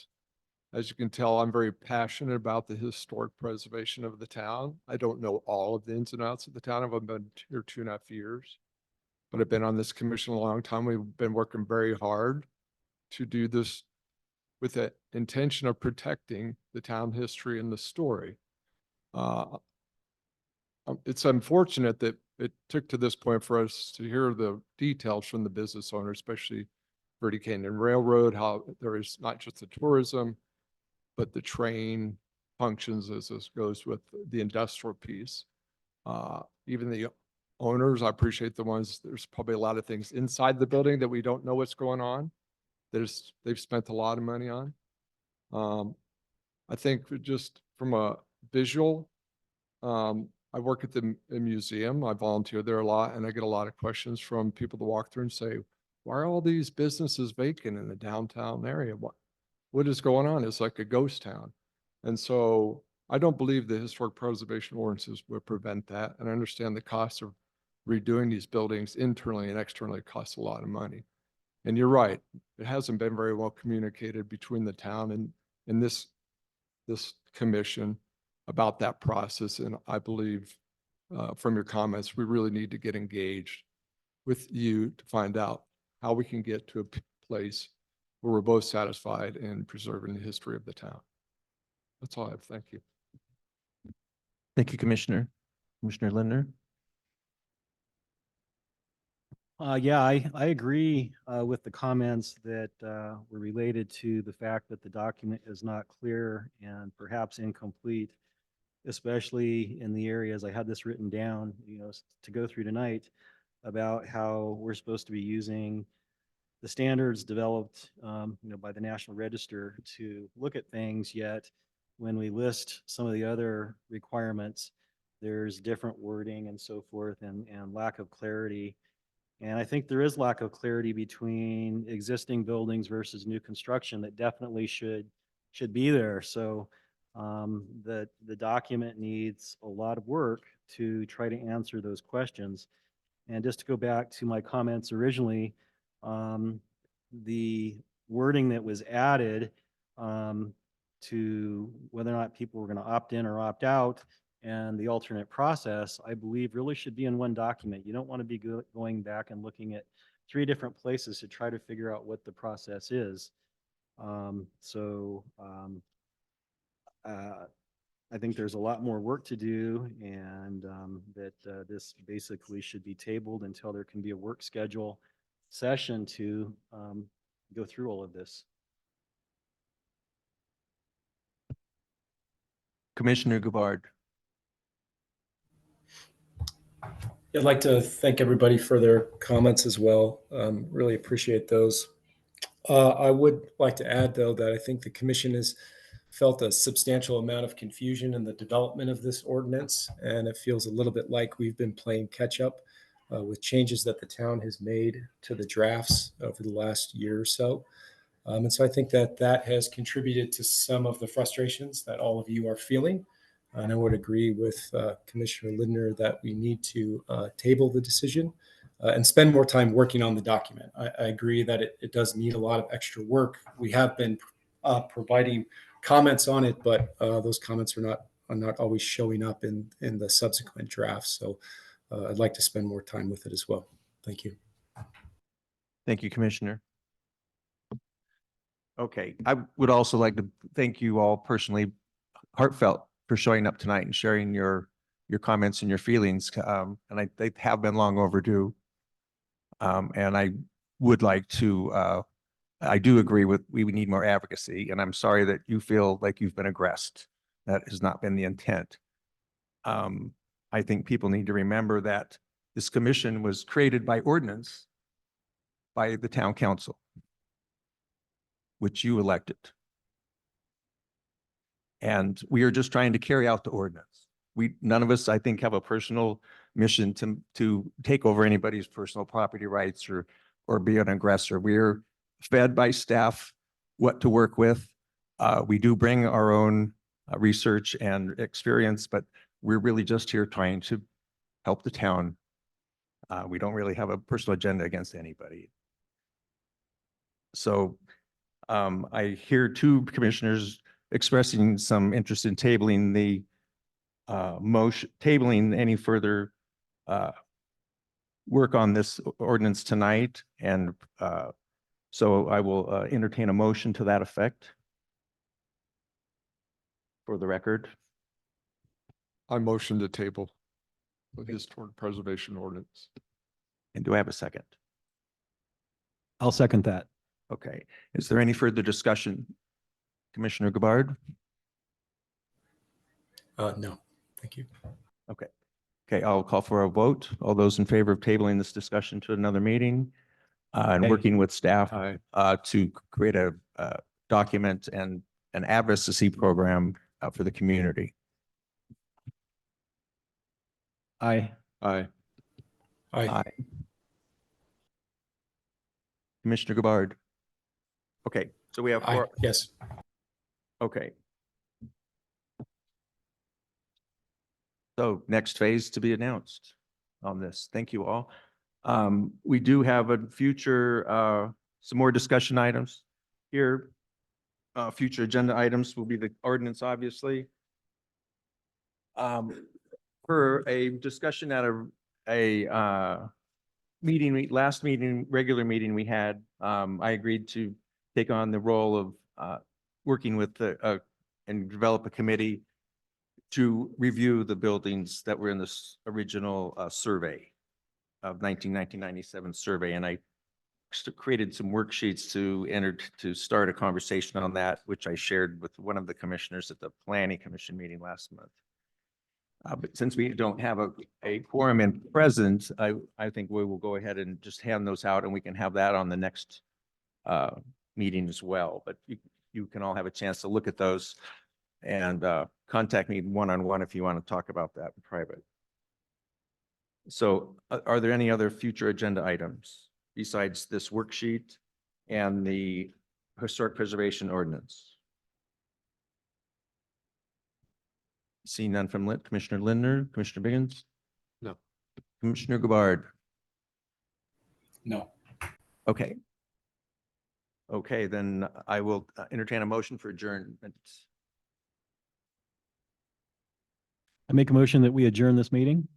As you can tell, I'm very passionate about the historic preservation of the town. I don't know all of the ins and outs of the town. I've been here 2.5 years, but I've been on this commission a long time. We've been working very hard to do this with the intention of protecting the town history and the story. It's unfortunate that it took to this point for us to hear the details from the business owner, especially Verde Canyon Railroad, how there is not just the tourism, but the train functions as this goes with the industrial piece. Even the owners, I appreciate the ones, there's probably a lot of things inside the building that we don't know what's going on. They've spent a lot of money on. I think just from a visual, I work at the museum. I volunteer there a lot and I get a lot of questions from people that walk through and say, why are all these businesses vacant in the downtown area? What is going on? It's like a ghost town. And so I don't believe the historic preservation ordinances would prevent that. And I understand the cost of redoing these buildings internally and externally costs a lot of money. And you're right, it hasn't been very well communicated between the town and this commission about that process. And I believe from your comments, we really need to get engaged with you to find out how we can get to a place where we're both satisfied in preserving the history of the town. That's all I have. Thank you. Thank you, Commissioner. Commissioner Lindner. Yeah, I agree with the comments that were related to the fact that the document is not clear and perhaps incomplete, especially in the areas I had this written down, to go through tonight about how we're supposed to be using the standards developed, by the National Register to look at things. Yet when we list some of the other requirements, there's different wording and so forth, and lack of clarity. And I think there is lack of clarity between existing buildings versus new construction that definitely should be there. So the document needs a lot of work to try to answer those questions. And just to go back to my comments originally, the wording that was added to whether or not people were going to opt in or opt out and the alternate process, I believe really should be in one document. You don't want to be going back and looking at 3 different places to try to figure out what the process is. I think there's a lot more work to do, and that this basically should be tabled until there can be a work schedule session to go through all of this. Commissioner Gouvard. I'd like to thank everybody for their comments as well. Really appreciate those. I would like to add, though, that I think the commission is felt a substantial amount of confusion in the development of this ordinance, and it feels a little bit like we've been playing catch up with changes that the town has made to the drafts over the last year or so. And so I think that that has contributed to some of the frustrations that all of you are feeling. And I would agree with Commissioner Lindner that we need to table the decision and spend more time working on the document. I agree that it does need a lot of extra work. We have been providing comments on it, but those comments are not always showing up in the subsequent drafts. So I'd like to spend more time with it as well. Thank you. Thank you, Commissioner. Okay, I would also like to thank you all personally, heartfelt, for showing up tonight and sharing your comments and your feelings. And they have been long overdue. And I would like to, I do agree with, we would need more advocacy, and I'm sorry that you feel like you've been aggressed. That has not been the intent. I think people need to remember that this commission was created by ordinance by the town council, which you elected. And we are just trying to carry out the ordinance. None of us, I think, have a personal mission to take over anybody's personal property rights or be an aggressor. We're fed by staff what to work with. We do bring our own research and experience, but we're really just here trying to help the town. We don't really have a personal agenda against anybody. So I hear two commissioners expressing some interest in tabling the motion, tabling any further work on this ordinance tonight. And so I will entertain a motion to that effect for the record. I motion to table the historic preservation ordinance. And do I have a second? I'll second that. Okay. Is there any further discussion? Commissioner Gabbard? No, thank you. Okay. Okay, I'll call for a vote. All those in favor of tabling this discussion to another meeting and Aye. working with staff Aye. to create a document and an advocacy program for the community. Aye. Aye. Aye. Commissioner Gabbard? Okay, so we have Aye. four. Yes. Okay. So next phase to be announced on this. Thank you all. We do have a future, some more discussion items here. Future agenda items will be the ordinance, obviously. For a discussion at a meeting, last meeting, regular meeting we had, I agreed to take on the role of working with and develop a committee to review the buildings that were in this original survey of 1997 survey. And I created some worksheets to start a conversation on that, which I shared with one of the commissioners at the Planning Commission meeting last month. But since we don't have a quorum in present, I think we will go ahead and just hand those out, and we can have that on the next meeting as well. But you can all have a chance to look at those and contact me one-on-one if you want to talk about that in private. So are there any other future agenda items besides this worksheet and the historic preservation ordinance? See none from Commissioner Lindner, Commissioner Biggins? No. Commissioner Gabbard? No. Okay. Okay, then I will entertain a motion for adjournment. I make a motion that we adjourn this meeting.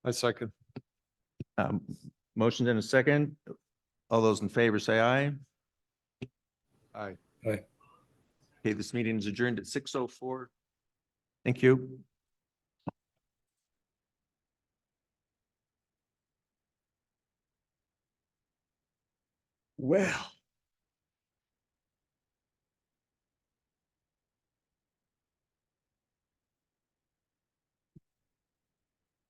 I second. Motion in a second. All those in favor say aye. Aye. Aye. Okay, this meeting is adjourned at 6:04. Thank you. Well.